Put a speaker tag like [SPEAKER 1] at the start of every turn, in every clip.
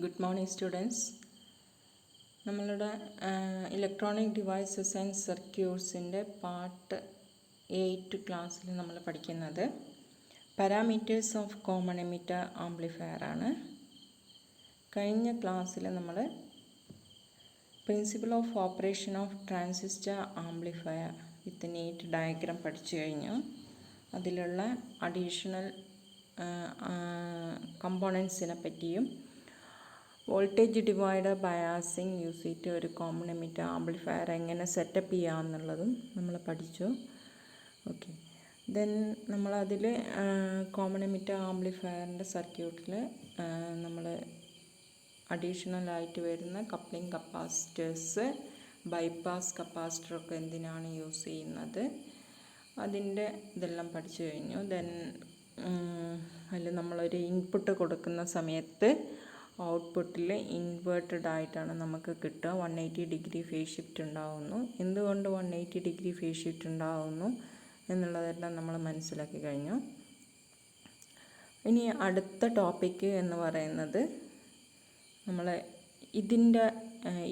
[SPEAKER 1] Good morning students. നമ്മളുടെ electronic devices and സർക്യൂട്ട്സിൻ്റെ part 8 ക്ലാസ്സിൽ നമ്മൾ പഠിക്കുന്നത് parameters of common emitter amplifier ആണ്. കഴിഞ്ഞ ക്ലാസ്സിൽ നമ്മൾ principle of operation of transistor amplifier with neat diagram പഠിച്ചു കഴിഞ്ഞു. അതിലുള്ള അഡീഷണൽ കമ്പോണൻസിനെ പറ്റിയും വോൾട്ടേജ് ഡിവൈഡർ ബയാസിങ് യൂസ് ചെയ്തിട്ട് ഒരു കോമൺ എമിറ്റർ ആംപ്ലിഫയർ എങ്ങനെ സെറ്റപ്പ് ചെയ്യാമെന്നുള്ളതും നമ്മൾ പഠിച്ചു. ഓക്കെ, ദെൻ നമ്മളതിൽ കോമൺ എമിറ്റർ ആംപ്ലിഫയറിൻ്റെ സർക്യൂട്ടിൽ നമ്മൾ അഡീഷണലായിട്ട് വരുന്ന കപ്ലിംഗ് കപ്പാസിറ്റേഴ്സ്, ബൈപ്പാസ് കപ്പാസിറ്ററൊക്കെ എന്തിനാണ് യൂസ് ചെയ്യുന്നത്, അതിൻ്റെ ഇതെല്ലാം പഠിച്ചു കഴിഞ്ഞു. ദെൻ അതിൽ നമ്മളൊരു ഇൻപുട്ട് കൊടുക്കുന്ന സമയത്ത് ഔട്ട്പുട്ടിൽ ഇൻവേർട്ടഡ് ആയിട്ടാണ് നമുക്ക് കിട്ടുക. 180 ഡിഗ്രി ഫേസ് ഷിഫ്റ്റ് ഉണ്ടാകുന്നു. എന്തുകൊണ്ട് 180 ഡിഗ്രി ഫേസ് ഷിഫ്റ്റ് ഉണ്ടാകുന്നു എന്നുള്ളതെല്ലാം നമ്മൾ മനസ്സിലാക്കി കഴിഞ്ഞു. ഇനി അടുത്ത ടോപ്പിക്ക് എന്ന് പറയുന്നത് നമ്മൾ ഇതിൻ്റെ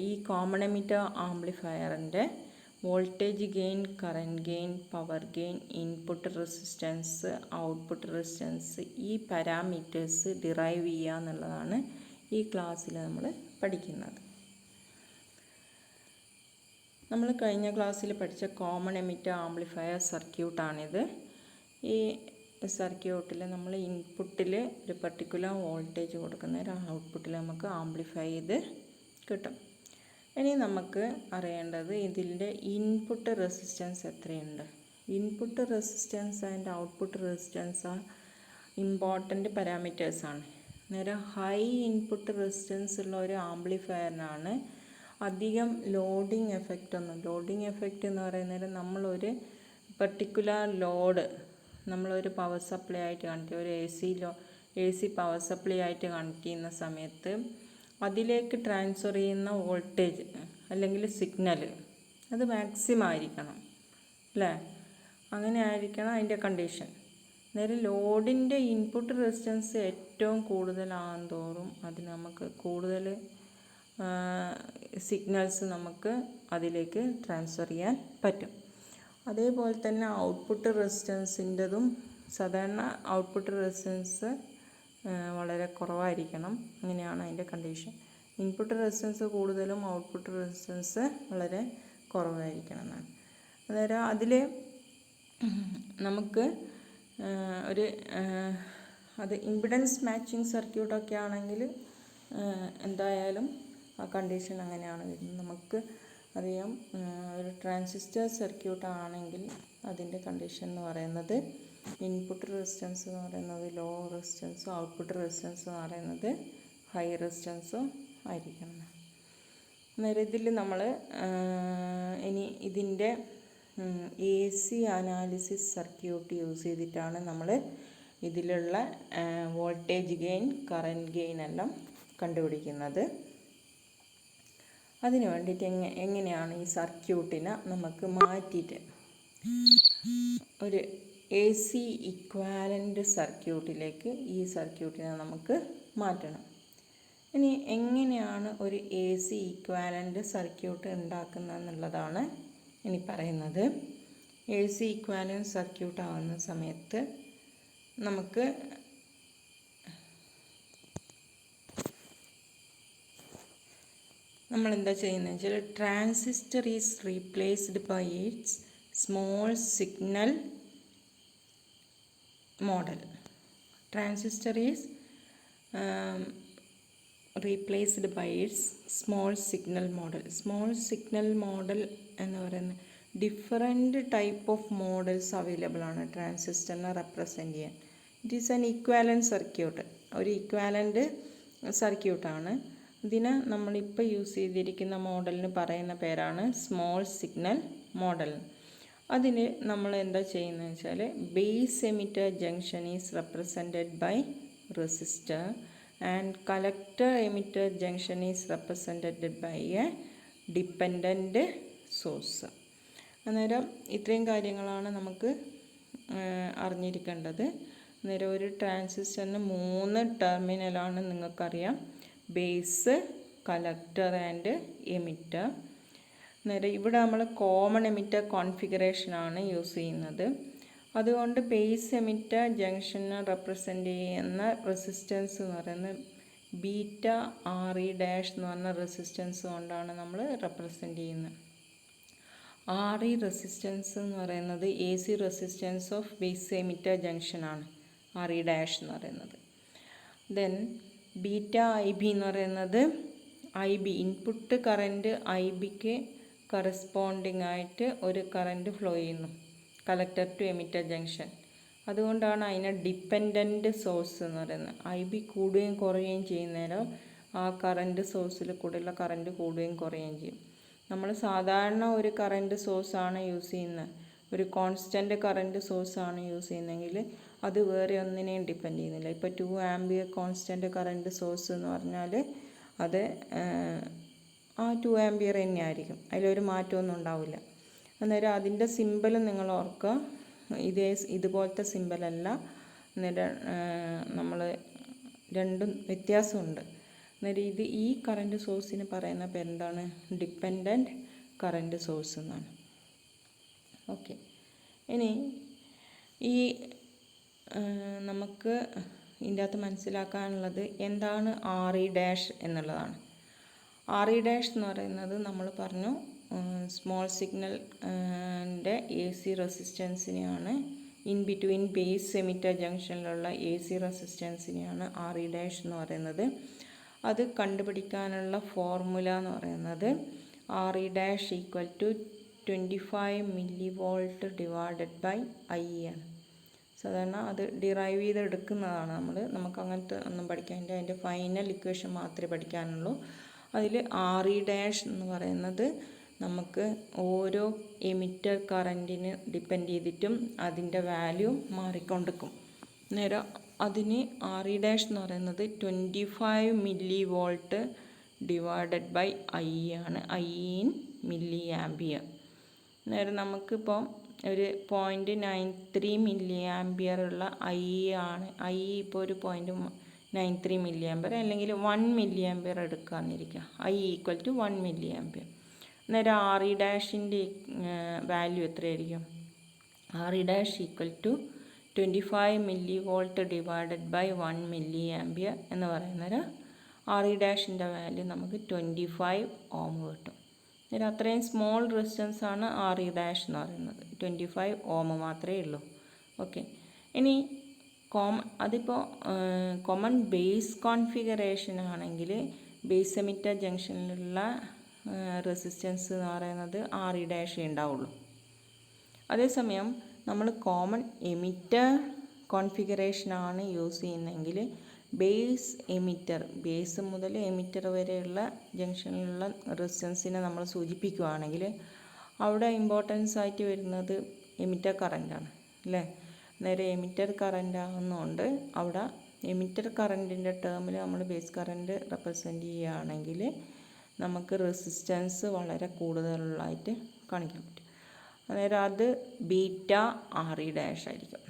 [SPEAKER 1] ഈ കോമൺ എമിറ്റർ ആംപ്ലിഫയറിൻ്റെ voltage gain, current gain, power gain, input resistance, output resistance, ഈ പാരാമീറ്റേഴ്സ് ഡിറൈവ് ചെയ്യുക എന്നുള്ളതാണ് ഈ ക്ലാസ്സിൽ നമ്മൾ പഠിക്കുന്നത്. നമ്മൾ കഴിഞ്ഞ ക്ലാസ്സിൽ പഠിച്ച കോമൺ എമിറ്റർ ആംപ്ലിഫയർ സർക്യൂട്ടാണിത്. ഈ സർക്യൂട്ടിൽ നമ്മൾ ഇൻപുട്ടിൽ ഒരു പർട്ടിക്കുലർ വോൾട്ടേജ് കൊടുക്കുന്നേരം ഔട്ട്പുട്ടിൽ നമുക്ക് ആംപ്ലിഫൈ ചെയ്ത് കിട്ടും. ഇനി നമുക്ക് അറിയേണ്ടത് ഇതിൻ്റെ ഇൻപുട്ട് റെസിസ്റ്റൻസ് എത്രയുണ്ട്. Input resistance and output resistance ആ ഇമ്പോർട്ടൻ്റ് പാരാമീറ്റേഴ്സാണ്. നേരം ഹൈ ഇൻപുട്ട് റെസിസ്റ്റൻസ് ഉള്ള ഒരു ആംപ്ലിഫയറിനാണ് അധികം ലോഡിങ് എഫക്റ്റ് എന്ന് പറയുന്നത് നമ്മളൊരു പർട്ടിക്കുലർ ലോഡ് നമ്മളൊരു പവർ സപ്ലൈ ആയിട്ട് കണക്ട് ചെയ്യുക, ഒരു എ സി പവർ സപ്ലൈ ആയിട്ട് കണക്ട് ചെയ്യുന്ന സമയത്ത് അതിലേക്ക് ട്രാൻസ്ഫർ ചെയ്യുന്ന വോൾട്ടേജ് അല്ലെങ്കിൽ സിഗ്നൽ അത് മാക്സിമം ആയിരിക്കണം അല്ലേ? അങ്ങനെ ആയിരിക്കണം അതിൻ്റെ കണ്ടീഷൻ. നേരെ ലോഡിൻ്റെ ഇൻപുട്ട് റെസിസ്റ്റൻസ് ഏറ്റവും കൂടുതലാകും തോറും അത് നമുക്ക് കൂടുതൽ സിഗ്നൽസ് നമുക്ക് അതിലേക്ക് ട്രാൻസ്ഫർ ചെയ്യാൻ പറ്റും. അതേപോലെ തന്നെ ഔട്ട്പുട്ട് റെസിസ്റ്റൻസിൻ്റെതും സാധാരണ ഔട്ട്പുട്ട് റെസിസ്റ്റൻസ് വളരെ കുറവായിരിക്കണം. അങ്ങനെയാണ് അതിൻ്റെ കണ്ടീഷൻ. ഇൻപുട്ട് റെസിസ്റ്റൻസ് കൂടുതലും ഔട്ട്പുട്ട് റെസിസ്റ്റൻസ് വളരെ കുറവായിരിക്കണം എന്നാണ്. അന്നേരം അതിൽ നമുക്ക് ഒരു അത് ഇമ്പിഡൻസ് മാച്ചിങ് സർക്യൂട്ടൊക്കെ ആണെങ്കിൽ എന്തായാലും ആ കണ്ടീഷൻ അങ്ങനെയാണ് വരുന്നത്. നമുക്ക് അറിയാം ഒരു ട്രാൻസിസ്റ്റർ സർക്യൂട്ട് ആണെങ്കിൽ അതിൻ്റെ കണ്ടീഷൻ എന്ന് പറയുന്നത് ഇൻപുട്ട് റെസിസ്റ്റൻസ് എന്ന് പറയുന്നത് ലോ റെസിസ്റ്റൻസും ഔട്ട്പുട്ട് റെസിസ്റ്റൻസ് എന്ന് പറയുന്നത് ഹൈ റെസിസ്റ്റൻസും ആയിരിക്കണം. അന്നേരം ഇതിൽ നമ്മൾ ഇനി ഇതിൻ്റെ AC അനാലിസിസ് സർക്യൂട്ട് യൂസ് ചെയ്തിട്ടാണ് നമ്മൾ ഇതിലുള്ള വോൾട്ടേജ് ഗെയിൻ, കറൻറ്റ് ഗെയിൻ എല്ലാം കണ്ടുപിടിക്കുന്നത്. അതിന് വേണ്ടിയിട്ട് എങ്ങനെയാണ് ഈ സർക്യൂട്ടിനെ നമുക്ക് മാറ്റിയിട്ട് ഒരു AC ഇക്വാലൻ്റ് സർക്യൂട്ടിലേക്ക് ഈ സർക്യൂട്ടിനെ നമുക്ക് മാറ്റണം. ഇനി എങ്ങനെയാണ് ഒരു AC ഇക്വാലൻ്റ് സർക്യൂട്ട് ഉണ്ടാക്കുന്നത് എന്നുള്ളതാണ് ഇനി പറയുന്നത്. AC ഇക്വാലൻ്റ് സർക്യൂട്ട് ആവുന്ന സമയത്ത് നമുക്ക് നമ്മളെന്താ ചെയ്യുന്നത് വെച്ചാൽ transistor is replaced by its small signal model. Transistor is replaced by its small signal model. Small signal model എന്ന് പറയുന്നത് different type of models available ആണ് ട്രാൻസിസ്റ്ററിനെ റെപ്രസെൻ്റ് ചെയ്യാൻ. It is an equivalent circuit, ഒരു ഇക്വാലൻ്റ് സർക്യൂട്ടാണ്. ഇതിന് നമ്മളിപ്പോൾ use ചെയ്തിരിക്കുന്ന മോഡലിന് പറയുന്ന പേരാണ് സ്മോൾ സിഗ്നൽ മോഡൽ. അതിന് നമ്മൾ എന്താ ചെയ്യുന്നത് വെച്ചാൽ base emitter junction is represented by resistor and collector emitter junction is represented by a dependent source. അന്നേരം ഇത്രയും കാര്യങ്ങളാണ് നമുക്ക് അറിഞ്ഞിരിക്കേണ്ടത്. അന്നേരം ഒരു ട്രാൻസിസ്റ്ററിന് 3 ടെർമിനലാണ് നിങ്ങൾക്കറിയാം. Base, collector and emitter. നേരെ ഇവിടെ നമ്മൾ കോമൺ എമിറ്റർ കോൺഫിഗറേഷനാണ് യൂസ് ചെയ്യുന്നത്. അതുകൊണ്ട് ബേസ് എമിറ്റർ ജംഗ്ഷനെ റെപ്രസെൻ്റ് ചെയ്യുന്ന റെസിസ്റ്റൻസ് എന്ന് പറയുന്നത് ബീറ്റ ആർ ഇ ഡാഷ് എന്ന് പറഞ്ഞ റെസിസ്റ്റൻസ് കൊണ്ടാണ് നമ്മൾ റെപ്രസെൻ്റ് ചെയ്യുന്നത്. ആർ ഇ റെസിസ്റ്റൻസ് എന്ന് പറയുന്നത് A C resistance of base emitter ജംഗ്ഷനാണ് ആർ ഇ ഡാഷ് എന്ന് പറയുന്നത്. ദെൻ ബീറ്റ ഐ ബി എന്ന് പറയുന്നത് I B input current I ബിക്ക് കറസ്പോണ്ടിങ് ആയിട്ട് ഒരു കറൻറ്റ് ഫ്ലോ ചെയ്യുന്നു കളക്ടർ ടു എമിറ്റർ ജംഗ്ഷൻ. അതുകൊണ്ടാണ് അതിനെ ഡിപ്പെൻഡൻറ്റ് സോഴ്സ് എന്ന് പറയുന്നത്. ഐ ബി കൂടുകയും കുറയുകയും ചെയ്യുന്നേരം ആ കറൻറ്റ് സോഴ്സിൽ കൂടെയുള്ള കറൻറ്റ് കൂടുകയും കുറയുകയും ചെയ്യും. നമ്മൾ സാധാരണ ഒരു കറൻറ്റ് സോഴ്സാണ് യൂസ് ചെയ്യുന്നത്, ഒരു കോൺസ്റ്റൻറ്റ് കറൻറ്റ് സോഴ്സാണ് യൂസ് ചെയ്യുന്നതെങ്കിൽ അത് വേറെ ഒന്നിനെയും ഡിപ്പെൻഡ് ചെയ്യുന്നില്ല. ഇപ്പോൾ 2 ആംപിയർ കോൺസ്റ്റൻറ്റ് കറൻറ്റ് സോഴ്സ് എന്ന് പറഞ്ഞാൽ അത് ആ 2 ആംപിയർ തന്നെയായിരിക്കും, അതിലൊരു മാറ്റമൊന്നും ഉണ്ടാവില്ല. അന്നേരം അതിൻ്റെ സിമ്പൽ നിങ്ങൾ ഓർക്കുക, ഇതുപോലത്തെ സിമ്പലല്ല. അന്നേരം നമ്മൾ രണ്ടും വ്യത്യാസമുണ്ട്. അന്നേരം ഈ കറൻറ്റ് സോഴ്സിന് പറയുന്ന പേരെന്താണ്? ഡിപ്പെൻഡൻറ്റ് കറൻറ്റ് സോഴ്സ് എന്നാണ്. ഓക്കെ, ഇനി ഈ നമുക്ക് ഇതിൻ്റെ അകത്ത് മനസ്സിലാക്കാനുള്ളത് എന്താണ് ആർ ഇ ഡാഷ് എന്നുള്ളതാണ്. ആർ ഇ ഡാഷ് എന്ന് പറയുന്നത് നമ്മൾ പറഞ്ഞു സ്മോൾ സിഗ്നൽ എ സി റെസിസ്റ്റൻസിനെയാണ്, ഇൻ ബിറ്റ്വീൻ ബേസ് എമിറ്റർ ജംഗ്ഷനിലുള്ള എ സി റെസിസ്റ്റൻസിനെയാണ് ആർ ഇ ഡാഷ് എന്ന് പറയുന്നത്. അത് കണ്ടുപിടിക്കാനുള്ള ഫോർമുല എന്ന് പറയുന്നത് R E dash equal to 25 millivolt divided by I ആണ്. സാധാരണ അത് ഡിറൈവ് ചെയ്തെടുക്കുന്നതാണ് നമുക്ക് അങ്ങനത്തെ ഒന്നും പഠിക്കാനില്ല, അതിൻ്റെ ഫൈനൽ ഇക്വേഷൻ മാത്രമേ പഠിക്കാനുള്ളൂ. അതിൽ ആർ ഇ ഡാഷ് എന്ന് പറയുന്നത് നമുക്ക് ഓരോ എമിറ്റർ കറൻറ്റിന് ഡിപ്പെൻഡ് ചെയ്തിട്ടും അതിൻ്റെ വാല്യൂ മാറിക്കൊണ്ടിരിക്കും. നേരം അതിന് ആർ ഇ ഡാഷ് എന്ന് പറയുന്നത് 25 millivolt divided by I ആണ്, ഐ ഇൻ മില്ലി ആംപിയർ. നേരം നമുക്കിപ്പോൾ ഒരു 0.93 മില്ലി ആംപിയർ ഉള്ള ഐ ആണ്. ഐ ഇപ്പോൾ ഒരു 0.93 മില്ലി ആംപിയർ അല്ലെങ്കിൽ 1 മില്ലി ആംപിയർ എടുക്കാമെന്നിരിക്കുക. I equal to 1 milliampere. നേരം ആർ ഇ ഡാഷിൻ്റെ വാല്യൂ എത്രയായിരിക്കും? R E dash equal to 25 millivolt divided by 1 milliampere എന്ന് പറയുന്നത് ആർ ഇ ഡാഷിൻ്റെ വാല്യൂ നമുക്ക് 25 ഓം കിട്ടും. അന്നേരം അത്രയും സ്മോൾ റെസിസ്റ്റൻസ് ആണ് ആർ ഇ ഡാഷ് എന്ന് പറയുന്നത്, 25 ഓം മാത്രമേ ഉള്ളൂ. ഓക്കെ, ഇനി അതിപ്പോൾ കോമൺ ബേസ് കോൺഫിഗറേഷൻ ആണെങ്കിൽ ബേസ് എമിറ്റർ ജംഗ്ഷനിലുള്ള റെസിസ്റ്റൻസ് എന്ന് പറയുന്നത് ആർ ഇ ഡാഷേ ഉണ്ടാവുള്ളൂ. അതേസമയം നമ്മൾ കോമൺ എമിറ്റർ കോൺഫിഗറേഷനാണ് യൂസ് ചെയ്യുന്നതെങ്കിൽ ബേസ് എമിറ്റർ, ബേസ് മുതൽ എമിറ്റർ വരെയുള്ള ജംഗ്ഷനിലുള്ള റെസിസ്റ്റൻസിനെ നമ്മൾ സൂചിപ്പിക്കുകയാണെങ്കിൽ അവിടെ ഇമ്പോർട്ടൻസ് ആയിട്ട് വരുന്നത് എമിറ്റർ കറൻറ്റാണ് അല്ലേ. നേരെ എമിറ്റർ കറൻ്റ് ആകുന്നതുകൊണ്ട് അവിടെ എമിറ്റർ കറൻറ്റിൻ്റെ ടേമിൽ നമ്മൾ ബേസ് കറൻറ്റ് റെപ്രസെൻ്റ് ചെയ്യുകയാണെങ്കിൽ നമുക്ക് റെസിസ്റ്റൻസ് വളരെ കൂടുതലായിട്ട് കാണിക്കാൻ പറ്റും. അന്നേരം അത് ബീറ്റ ആർ ഇ ഡാഷ് ആയിരിക്കും.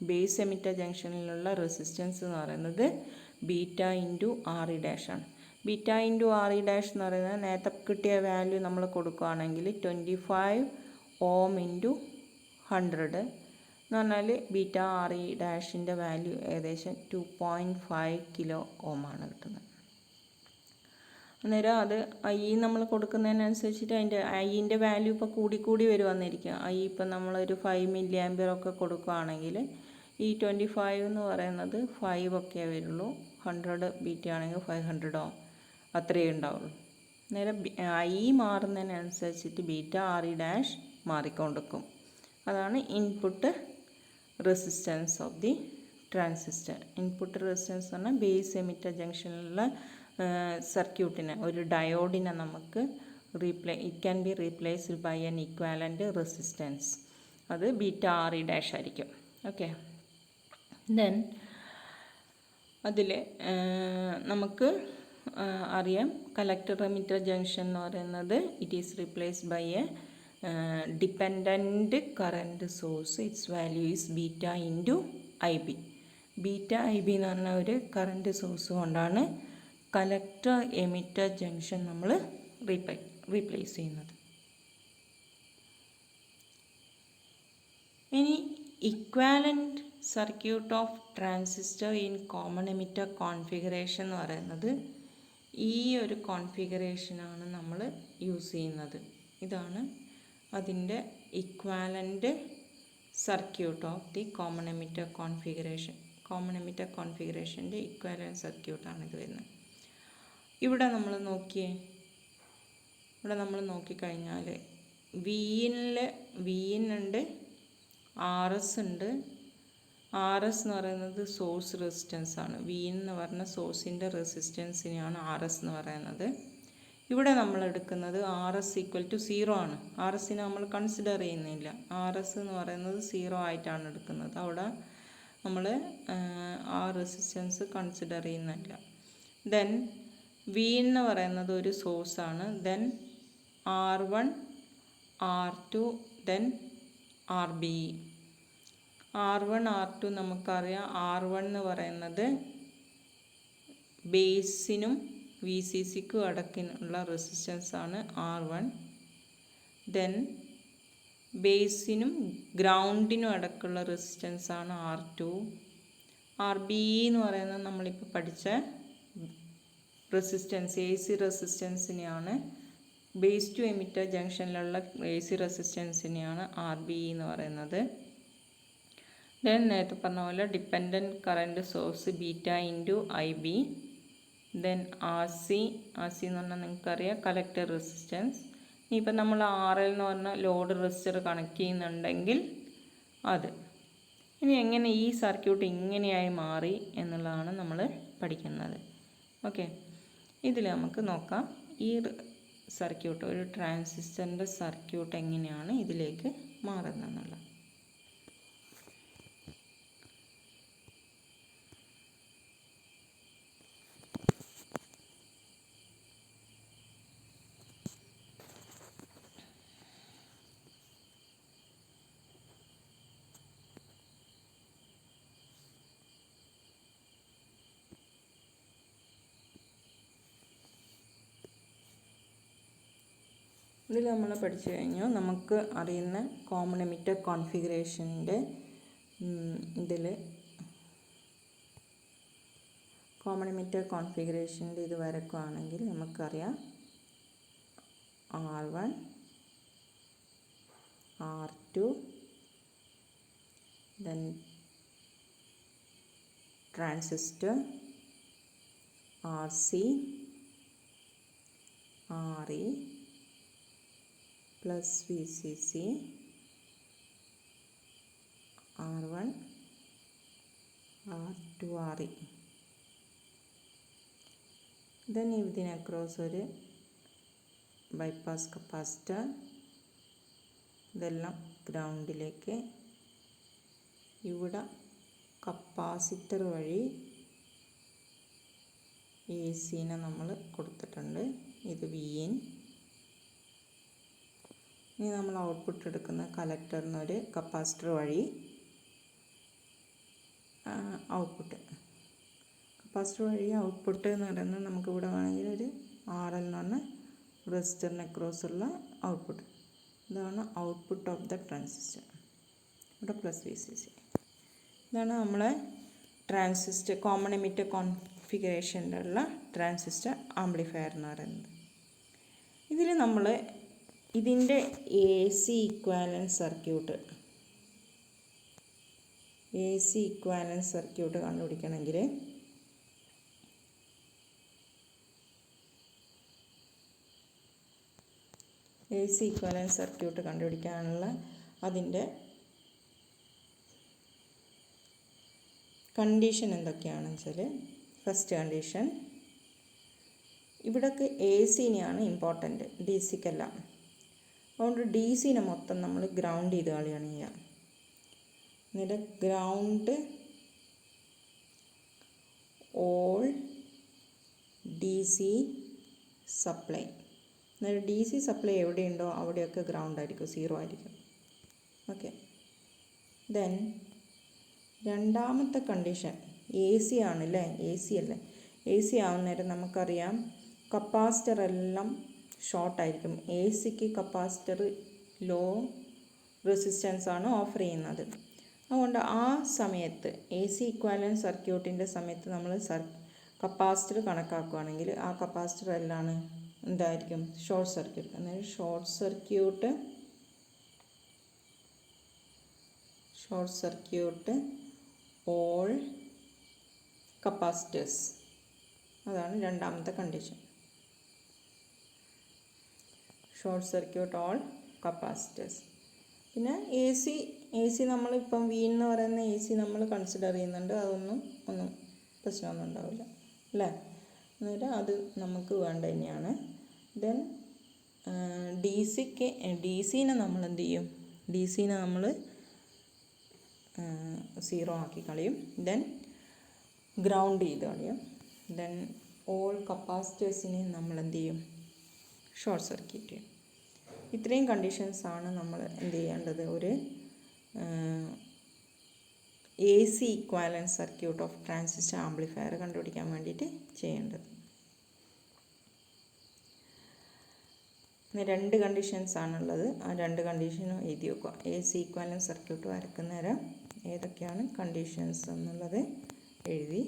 [SPEAKER 1] ബേസ് എമിറ്റർ ജംഗ്ഷനിലുള്ള റെസിസ്റ്റൻസ് എന്ന് പറയുന്നത് beta into R E dash ആണ്. Beta into R E dash എന്ന് പറയുന്നത് നേരത്തെ കിട്ടിയ വാല്യൂ നമ്മൾ കൊടുക്കുകയാണെങ്കിൽ 25 ഓം ഇൻറ്റു 100 എന്ന് പറഞ്ഞാൽ ബീറ്റ ആർ ഇ ഡാഷിൻ്റെ വാല്യൂ ഏകദേശം 2.5 കിലോ ഓം ആണ് കിട്ടുന്നത്. അന്നേരം അത് ഐ നമ്മൾ കൊടുക്കുന്നതിനനുസരിച്ചിട്ട് അതിൻ്റെ ഐൻ്റെ വാല്യൂ ഇപ്പോൾ കൂടി വരുവാന്നിരിക്കുക. ഐ ഇപ്പം നമ്മളൊരു 5 മില്ലി ആംപിയർ ഒക്കെ കൊടുക്കുകയാണെങ്കിൽ ഈ 25 എന്ന് പറയുന്നത് 5 ഒക്കെ വരുള്ളൂ. 100 ബീറ്റ ആണെങ്കിൽ 500 ഓം അത്രയേ ഉണ്ടാവുള്ളൂ. നേരം ഐ മാറുന്നതിനനുസരിച്ചിട്ട് ബീറ്റ ആർ ഇ ഡാഷ് മാറിക്കൊണ്ടിരിക്കും. അതാണ് input resistance of the transistor. Input resistance പറഞ്ഞാൽ ബേസ് എമിറ്റർ ജംഗ്ഷനിലുള്ള സർക്യൂട്ടിനെ, ഒരു ഡയോഡിനെ നമുക്ക് it can be replaced by an equivalent resistance. അത് ബീറ്റ ആർ ഇ ഡാഷ് ആയിരിക്കും. ഓക്കെ, ദെൻ അതിൽ നമുക്ക് അറിയാം കളക്ടർ എമിറ്റർ ജംഗ്ഷൻ എന്ന് പറയുന്നത് it is replaced by a dependent current source. Its value is beta into I B. Beta I B എന്ന് പറഞ്ഞ ഒരു കറൻറ്റ് സോഴ്സ് കൊണ്ടാണ് കളക്ടർ എമിറ്റർ ജംഗ്ഷൻ നമ്മൾ റീപ്ലേസ് ചെയ്യുന്നത്. ഇനി equivalent circuit of transistor in common emitter configuration എന്ന് പറയുന്നത് ഈ ഒരു കോൺഫിഗറേഷനാണ് നമ്മൾ യൂസ് ചെയ്യുന്നത്. ഇതാണ് അതിൻ്റെ equivalent circuit of the common emitter configuration. Common emitter കോൺഫിഗറേഷൻ്റെ ഇക്വാലൻറ്റ് സർക്യൂട്ടാണ് ഇത് വരുന്നത്. ഇവിടെ നമ്മൾ നോക്കിക്കഴിഞ്ഞാൽ വിഇൻ ഉണ്ട്, ആർ എസ് ഉണ്ട്. ആർ എസ് എന്ന് പറയുന്നത് സോഴ്സ് റെസിസ്റ്റൻസ് ആണ്. വിഇൻ എന്ന് പറഞ്ഞ സോഴ്സിൻ്റെ റെസിസ്റ്റൻസിനെയാണ് ആർ എസ് എന്ന് പറയുന്നത്. ഇവിടെ നമ്മൾ എടുക്കുന്നത് ആർ എസ് ഈക്വൽ ടു 0 ആണ്. ആർ എസിനെ നമ്മൾ കൺസിഡർ ചെയ്യുന്നില്ല. ആർ എസ് എന്ന് പറയുന്നത് 0 ആയിട്ടാണ് എടുക്കുന്നത്. അവിടെ നമ്മൾ ആ റെസിസ്റ്റൻസ് കൺസിഡർ ചെയ്യുന്നില്ല. ദെൻ വി എന്ന് പറയുന്നത് ഒരു സോഴ്സാണ്. Then R1 R2 then RB. R1 R2 നമുക്കറിയാം. R1 എന്ന് പറയുന്നത് ബേസിനും വി സി സിക്കും അടക്കിനുള്ള റെസിസ്റ്റൻസ് ആണ് R1. ദെൻ ബേസിനും ഗ്രൗണ്ടിനും അടക്കമുള്ള റെസിസ്റ്റൻസ് ആണ് R2. RB എന്ന് പറയുന്നത് നമ്മളിപ്പോൾ പഠിച്ച റെസിസ്റ്റൻസ്, എ സി റെസിസ്റ്റൻസിനെയാണ്, ബേസ് ടു എമിറ്റർ ജംഗ്ഷനിലുള്ള എ സി റെസിസ്റ്റൻസിനെയാണ് RB എന്ന് പറയുന്നത്. ദെൻ നേരത്തെ പറഞ്ഞ പോലെ dependent current source beta into IB. Then RC എന്ന് പറഞ്ഞാൽ നിങ്ങൾക്കറിയാം കളക്ടർ റെസിസ്റ്റൻസ്. ഇനിയിപ്പോൾ നമ്മൾ RL എന്ന് പറഞ്ഞാൽ ലോഡ് റെസിസ്റ്റർ കണക്ട് ചെയ്യുന്നുണ്ടെങ്കിൽ അത്. ഇനി എങ്ങനെ ഈ സർക്യൂട്ട് ഇങ്ങനെയായി മാറി എന്നുള്ളതാണ് നമ്മൾ പഠിക്കുന്നത്. ഓക്കെ, ഇതിൽ നമുക്ക് നോക്കാം ഈ സർക്യൂട്ട്, ഒരു ട്രാൻസിസ്റ്ററിൻ്റെ സർക്യൂട്ട് എങ്ങനെയാണ് ഇതിലേക്ക് മാറുന്നതെന്നുള്ളത്. ഇതിൽ നമ്മൾ പഠിച്ചു കഴിഞ്ഞു. നമുക്ക് അറിയുന്ന കോമൺ എമിറ്റർ കോൺഫിഗറേഷൻ്റെ കോമൺ എമിറ്റർ കോൺഫിഗറേഷൻ്റെ ഇത് വരക്കുകയാണെങ്കിൽ നമുക്കറിയാം R1 R2 then transistor RC RE plus VCC R1 R2 RE. then ഇതിന് അക്രോസ് ഒരു ബൈപ്പാസ് കപ്പാസിറ്റർ, ഇതെല്ലാം ഗ്രൗണ്ടിലേക്ക്. ഇവിടെ കപ്പാസിറ്റർ വഴി AC-നെ നമ്മൾ കൊടുത്തിട്ടുണ്ട്. ഇത് VIN. ഇനി നമ്മൾ ഔട്ട്പുട്ട് എടുക്കുന്ന കളക്ടറിനൊരു കപ്പാസിറ്റർ വഴി കപ്പാസിറ്റർ വഴി ഔട്ട്പുട്ട് എന്ന് പറയുന്നത് നമുക്കിവിടെ വേണമെങ്കിൽ ഒരു RL എന്ന് പറഞ്ഞ റെസിസ്റ്ററിന് അക്രോസ് ഉള്ള ഔട്ട്പുട്ട്. ഇതാണ് ഔട്ട്പുട്ട് ഓഫ് ദ ട്രാൻസിസ്റ്റർ. ഇവിടെ പ്ലസ് VCC. ഇതാണ് നമ്മളെ ട്രാൻസിസ്റ്റർ കോമൺ എമിറ്റർ കോൺഫിഗറേഷനിലുള്ള ട്രാൻസിസ്റ്റർ ആംപ്ലിഫയർ എന്ന് പറയുന്നത്. ഇതിൽ നമ്മൾ ഇതിൻ്റെ AC ഇക്വാലൻറ്റ് സർക്യൂട്ട് കണ്ടുപിടിക്കണമെങ്കിൽ AC ഇക്വാലൻറ്റ് സർക്യൂട്ട് കണ്ടുപിടിക്കാനുള്ള അതിൻ്റെ കണ്ടീഷൻ എന്തൊക്കെയാണെന്ന് വെച്ചാൽ, ഫസ്റ്റ് കണ്ടീഷൻ ഇവിടേക്ക് AC-നെയാണ് ഇമ്പോർട്ടൻറ്റ്, DC-ക്കല്ല. അതുകൊണ്ട് DC-നെ മൊത്തം നമ്മൾ ഗ്രൗണ്ട് ചെയ്ത് കളയാണ് ചെയ്യുക. എന്നിട്ട് ഗ്രൗണ്ട് ഓൾ DC സപ്ലൈ. എന്നിട്ട് DC സപ്ലൈ എവിടെയുണ്ടോ അവിടെയൊക്കെ ഗ്രൗണ്ട് ആയിരിക്കും, 0 ആയിരിക്കും. ഓക്കെ. ദെൻ രണ്ടാമത്തെ കണ്ടീഷൻ AC ആണല്ലേ, AC അല്ലേ, എ സി ആവുന്നേരം നമുക്കറിയാം കപ്പാസിറ്റർ എല്ലാം ഷോർട്ടായിരിക്കും. എ സിക്ക് കപ്പാസിറ്റർ ലോ റെസിസ്റ്റൻസ് ആണ് ഓഫർ ചെയ്യുന്നത്. അതുകൊണ്ട് ആ സമയത്ത് എ സി ഇക്വാലൻറ്റ് സർക്യൂട്ടിൻ്റെ സമയത്ത് നമ്മൾ കപ്പാസിറ്റർ കണക്കാക്കുകയാണെങ്കിൽ ആ കപ്പാസിറ്റർ എല്ലാം എന്തായിരിക്കും? Short circuit. അതായത് ഷോർട്ട് സർക്യൂട്ട് ഓൾ കപ്പാസിറ്റേഴ്സ്. അതാണ് രണ്ടാമത്തെ condition. Short circuit all capacitors. പിന്നെ എ സി നമ്മളിപ്പം വി എന്ന് പറയുന്ന എ സി നമ്മൾ കൺസിഡർ ചെയ്യുന്നുണ്ട്. ഒന്നും പ്രശ്നമൊന്നും ഉണ്ടാവില്ല അല്ലേ? അന്നേരം അത് നമുക്ക് വേണ്ട തന്നെയാണ്. ദെൻ ഡി സിനെ നമ്മൾ എന്ത് ചെയ്യും? ഡി സിനെ നമ്മൾ 0 ആക്കി കളയും. ദെൻ ഗ്രൗണ്ട് ചെയ്ത് കളയും. ദെൻ ഓൾ കപ്പാസിറ്റേഴ്സിനെ നമ്മൾ എന്ത് ചെയ്യും? ഷോർട്ട് സർക്യൂട്ട് ചെയ്യും. ഇത്രയും കണ്ടീഷൻസാണ് നമ്മൾ എന്ത് ചെയ്യേണ്ടത്? ഒരു A C equivalent circuit of transistor amplifier കണ്ടുപിടിക്കാൻ വേണ്ടിയിട്ട് ചെയ്യേണ്ടത്. 2 കണ്ടീഷൻസാണുള്ളത്. ആ 2 കണ്ടീഷനും എഴുതി വെക്കുക. എ സി ഇക്വാലൻറ്റ് സർക്യൂട്ട് വരയ്ക്കുന്നേരം ഏതൊക്കെയാണ് കണ്ടീഷൻസ് എന്നുള്ളത് എഴുതി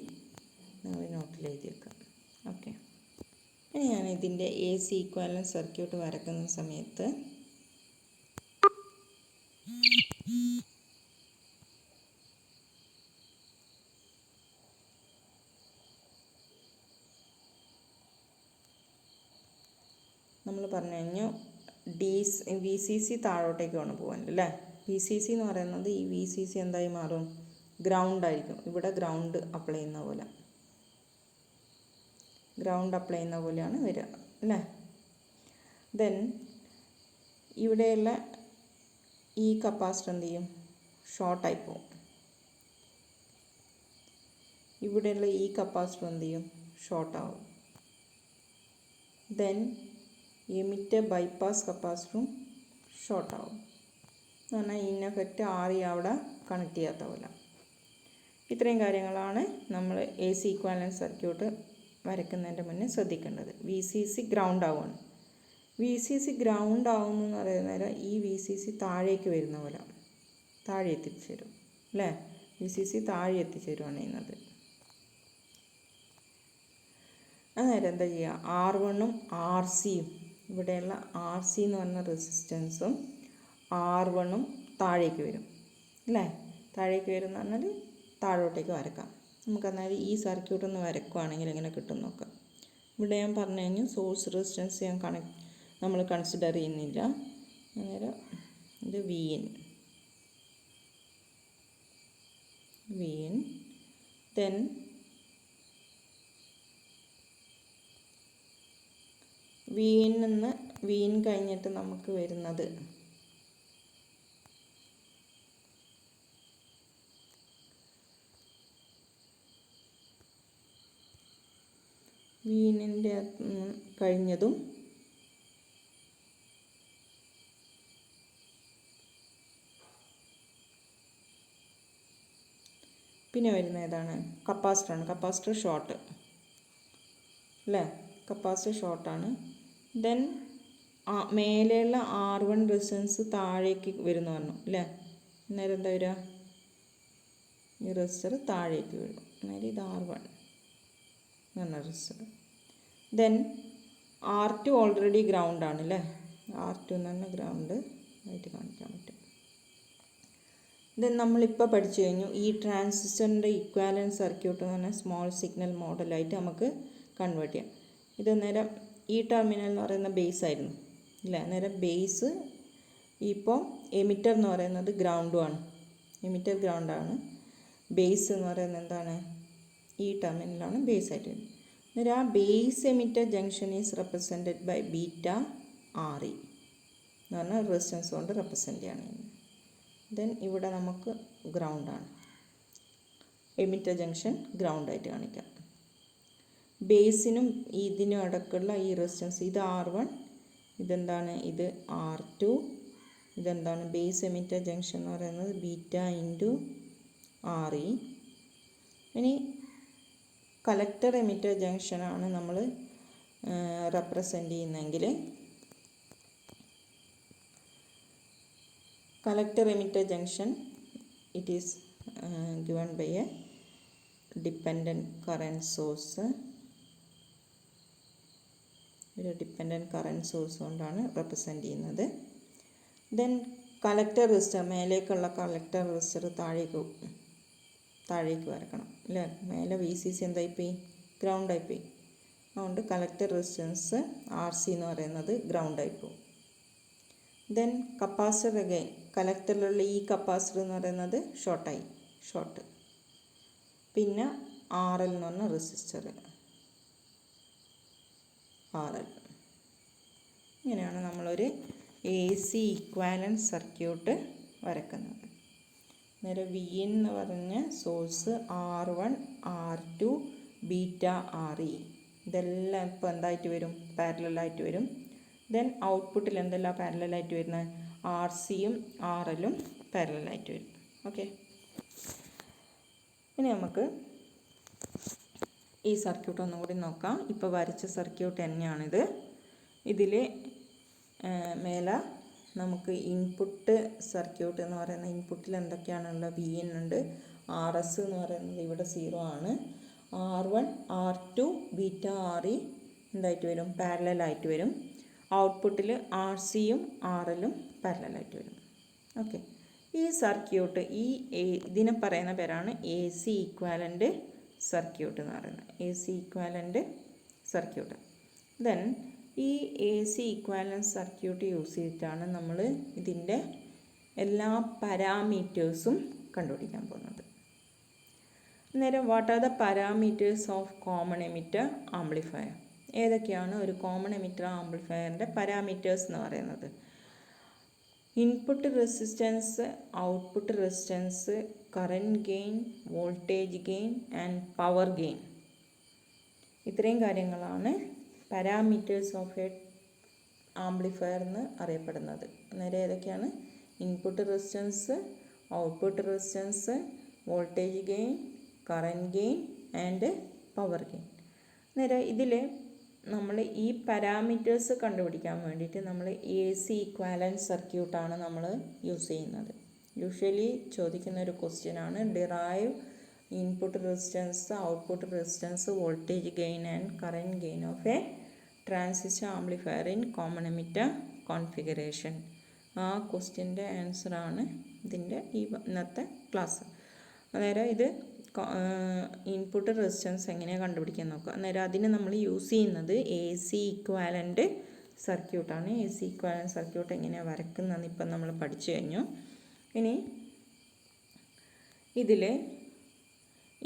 [SPEAKER 1] നിങ്ങൾ നോട്ടിൽ എഴുതി വെക്കുക. ഓക്കെ. ഇനി ഞാൻ ഇതിൻ്റെ എ സി ഇക്വാലൻറ്റ് സർക്യൂട്ട് വരയ്ക്കുന്ന സമയത്ത് നമ്മൾ പറഞ്ഞു കഴിഞ്ഞു വി സി സി താഴോട്ടേക്ക് വേണം പോകാൻ അല്ലേ? വി സി സി എന്ന് പറയുന്നത് ഈ വി സി സി എന്തായി മാറും? ഗ്രൗണ്ട് ആയിരിക്കും. ഇവിടെ ഗ്രൗണ്ട് അപ്ലൈ ചെയ്യുന്ന പോലെയാണ് വരിക അല്ലേ? ദെൻ ഇവിടെയുള്ള ഈ കപ്പാസിറ്റർ എന്ത് ചെയ്യും? ഷോർട്ടായി പോകും. ഇവിടെയുള്ള ഈ കപ്പാസിറ്റർ എന്ത് ചെയ്യും? ഷോർട്ടാവും. ദെൻ എമിറ്റർ ബൈപ്പാസ് കപ്പാസിറ്ററും ഷോർട്ടാവും. എന്ന് പറഞ്ഞാൽ ഇൻ എഫക്റ്റ് അവിടെ കണക്ട് ചെയ്യാത്ത പോലെ. ഇത്രയും കാര്യങ്ങളാണ് നമ്മൾ എ സി ഇക്വാലൻറ്റ് സർക്യൂട്ട് വരയ്ക്കുന്നതിൻ്റെ മുന്നേ ശ്രദ്ധിക്കേണ്ടത്. വി സി സി ഗ്രൗണ്ട് ആവുകയാണ്. വി സി സി ഗ്രൗണ്ട് ആവുന്നു എന്ന് പറയുന്ന നേരം ഈ വി സി സി താഴേക്ക് വരുന്ന പോലെ താഴെ എത്തിച്ചേരും അല്ലേ? വി സി സി താഴെ എത്തിച്ചേരുവാണ് ചെയ്യുന്നത്. അന്നേരം എന്താ ചെയ്യുക? R1ഉം ആർ സിയും ഇവിടെയുള്ള ആർ സി എന്ന് പറഞ്ഞ റെസിസ്റ്റൻസും R1ഉം താഴേക്ക് വരും അല്ലേ? താഴേക്ക് വരും എന്ന് പറഞ്ഞാൽ താഴോട്ടേക്ക് വരക്കാം. നമുക്ക് അന്നേരം ഈ സർക്യൂട്ട് ഒന്ന് വരയ്ക്കുകയാണെങ്കിൽ എങ്ങനെ കിട്ടും നോക്കാം. ഇവിടെ ഞാൻ പറഞ്ഞു കഴിഞ്ഞു സോഴ്സ് റെസിസ്റ്റൻസ് നമ്മൾ കൺസിഡർ ചെയ്യുന്നില്ല. അന്നേരം ഇത് V N then V N കഴിഞ്ഞിട്ട് നമുക്ക് വരുന്നത് വീനിൻ്റെ കഴിഞ്ഞതും പിന്നെ വരുന്ന ഏതാണ്? കപ്പാസിറ്ററാണ്. കപ്പാസിറ്റർ ഷോർട്ട് അല്ലേ? കപ്പാസിറ്റർ ഷോർട്ടാണ്. ദെൻ മേലെയുള്ള R1 റെസിസ്റ്റൻസ് താഴേക്ക് വരുന്നു പറഞ്ഞു അല്ലേ? അന്നേരം എന്താ വരിക? ഈ റെസിസ്റ്റർ താഴേക്ക് വീഴും. അന്നേരം ഇത് R1 എന്ന് പറഞ്ഞ റെസിസ്റ്റർ. ദെൻ R2 ഓൾറെഡി ഗ്രൗണ്ടാണ് അല്ലേ? R2 എന്ന് പറഞ്ഞ ഗ്രൗണ്ട് ആയിട്ട് കാണിക്കാൻ പറ്റും. ദെൻ നമ്മളിപ്പോൾ പഠിച്ചു കഴിഞ്ഞു ഈ ട്രാൻസിസ്റ്ററിൻ്റെ ഇക്വാലൻറ്റ് സർക്യൂട്ട് എന്ന് പറഞ്ഞാൽ സ്മോൾ സിഗ്നൽ മോഡലായിട്ട് നമുക്ക് കൺവേർട്ട് ചെയ്യാം. ഇത് നേരം ഈ ടെർമിനൽ എന്ന് പറയുന്ന ബേസ് ആയിരുന്നു ഇല്ലേ? നേരം ബേസ് ഇപ്പോൾ എമിറ്റർ എന്ന് പറയുന്നത് ഗ്രൗണ്ടുമാണ്. എമിറ്റർ ഗ്രൗണ്ടാണ്. ബേസ് എന്ന് പറയുന്നത് എന്താണ്? ഈ ടെർമിനലാണ് ബേസ് ആയിട്ട് വരുന്നത്. അന്നേരം ആ base emitter junction is represented by beta R E എന്ന് പറഞ്ഞാൽ റെസിസ്റ്റൻസ് കൊണ്ട് റെപ്രസെൻറ്റ് ചെയ്യാണ്. ദെൻ ഇവിടെ നമുക്ക് ഗ്രൗണ്ടാണ്. എമിറ്റർ ജംഗ്ഷൻ ഗ്രൗണ്ടായിട്ട് കാണിക്കാം. ബേസിനും ഇതിനും ഇടയ്ക്കുള്ള ഈ റെസിസ്റ്റൻസ് ഇത് R1, ഇതെന്താണ്? ഇത് R2. ഇതെന്താണ്? ബേസ് എമിറ്റർ ജംഗ്ഷൻ എന്ന് പറയുന്നത് ബീറ്റ ഇൻറ്റു ആർ ഇ. ഇനി കളക്ടർ എമിറ്റർ ജംഗ്ഷനാണ് നമ്മൾ റെപ്രസെൻ്റ് ചെയ്യുന്നതെങ്കിൽ collector emitter junction, it is given by a dependent current source. ഒരു ഡിപ്പെൻഡൻറ്റ് കറൻറ്റ് സോഴ്സ് കൊണ്ടാണ് റെപ്രസെൻ്റ് ചെയ്യുന്നത്. ദെൻ കളക്ടർ റെസിസ്റ്റർ, മേലേക്കുള്ള കളക്ടർ റെസിസ്റ്റർ താഴേക്ക് വരക്കണം അല്ലേ. മേലെ VCC എന്തായിപ്പോയി, ഗ്രൗണ്ടായിപ്പോയി. അതുകൊണ്ട് കളക്ടർ റെസിസ്റ്റൻസ് RC എന്ന് പറയുന്നത് ഗ്രൗണ്ടായിപ്പോവും. ദെൻ കപ്പാസിറ്റർ അഗൈൻ, കലക്ടറിലുള്ള ഈ കപ്പാസിറ്റർ എന്ന് പറയുന്നത് ഷോർട്ട്. പിന്നെ RL എന്ന് പറഞ്ഞ റെസിസ്റ്റർ, RL. ഇങ്ങനെയാണ് നമ്മളൊരു AC ഇക്വാലൻറ്റ് സർക്യൂട്ട് വരക്കുന്നത്. നേരെ VN എന്ന് പറഞ്ഞ source R1 R2 beta RE ഇതെല്ലാം ഇപ്പോൾ എന്തായിട്ട് വരും, പാരലലായിട്ട് വരും. ദെൻ ഔട്ട്പുട്ടിൽ എന്തെല്ലാം പാരലലായിട്ട് വരുന്നത്, RCയും RLും പാരലലായിട്ട് വരും. ഓക്കെ, ഇനി നമുക്ക് ഈ സർക്യൂട്ട് ഒന്നും കൂടി നോക്കാം. ഇപ്പോൾ വരച്ച സർക്യൂട്ട് തന്നെയാണിത്. ഇതിൽ മേലെ നമുക്ക് ഇൻപുട്ട് സർക്യൂട്ട് എന്ന് പറയുന്ന ഇൻപുട്ടിൽ എന്തൊക്കെയാണുള്ളത്, VN ഉണ്ട്, RS എന്ന് പറയുന്നത് ഇവിടെ 0 ആണ്, R1 R2 ബീറ്റ RE എന്തായിട്ട് വരും, പാരലലായിട്ട് വരും. ഔട്ട്പുട്ടിൽ RCയും RLും പാരലലായിട്ട് വരും. ഓക്കെ, ഈ സർക്യൂട്ട് ഇതിനെ പറയുന്ന പേരാണ് AC ഇക്വാലൻ്റ് സർക്യൂട്ട് എന്ന് പറയുന്നത്, AC ഇക്വാലൻ്റ് സർക്യൂട്ട്. ദെൻ ഈ AC ഇക്വാലൻ്റ് സർക്യൂട്ട് യൂസ് ചെയ്തിട്ടാണ് നമ്മൾ ഇതിൻ്റെ എല്ലാ പാരാമീറ്റേഴ്സും കണ്ടുപിടിക്കാൻ പോകുന്നത്. അന്നേരം what are the parameters of common emitter amplifier? ഏതൊക്കെയാണ് ഒരു കോമൺ എമിറ്റർ ആംപ്ലിഫയറിൻ്റെ പാരാമീറ്റേഴ്സ് എന്ന് പറയുന്നത്? Input resistance, output resistance, current gain, voltage gain and power gain. ഇത്രയും കാര്യങ്ങളാണ് പാരാമീറ്റേഴ്സ് ഓഫ് എ ആംപ്ലിഫയർ എന്ന് അറിയപ്പെടുന്നത്. അന്നേരം ഏതൊക്കെയാണ്? Input resistance, output resistance, voltage gain, current gain and power gain. അന്നേരം ഇതിൽ നമ്മൾ ഈ പാരാമീറ്റേഴ്സ് കണ്ടുപിടിക്കാൻ വേണ്ടിയിട്ട് നമ്മൾ AC ഇക്വാലൻറ്റ് സർക്യൂട്ടാണ് നമ്മൾ യൂസ് ചെയ്യുന്നത്. യൂഷ്വലി ചോദിക്കുന്ന ഒരു ക്വസ്റ്റ്യനാണ് derive input resistance, output resistance, voltage gain and current gain of A transistor amplifier in common emitter configuration. ആ ക്വസ്റ്റ്യൻ്റെ ആൻസറാണ് ഇതിൻ്റെ ഇന്നത്തെ ക്ലാസ്. അന്നേരം ഇത് ഇൻപുട്ട് റെസിസ്റ്റൻസ് എങ്ങനെയാണ് കണ്ടുപിടിക്കാൻ നോക്കുക. അന്നേരം അതിന് നമ്മൾ യൂസ് ചെയ്യുന്നത് AC ഇക്വാലൻ്റ് സർക്യൂട്ടാണ്. AC ഇക്വാലൻ്റ് സർക്യൂട്ട് എങ്ങനെയാണ് വരക്കുന്നതെന്ന് ഇപ്പം നമ്മൾ പഠിച്ചു കഴിഞ്ഞു. ഇനി ഇതിൽ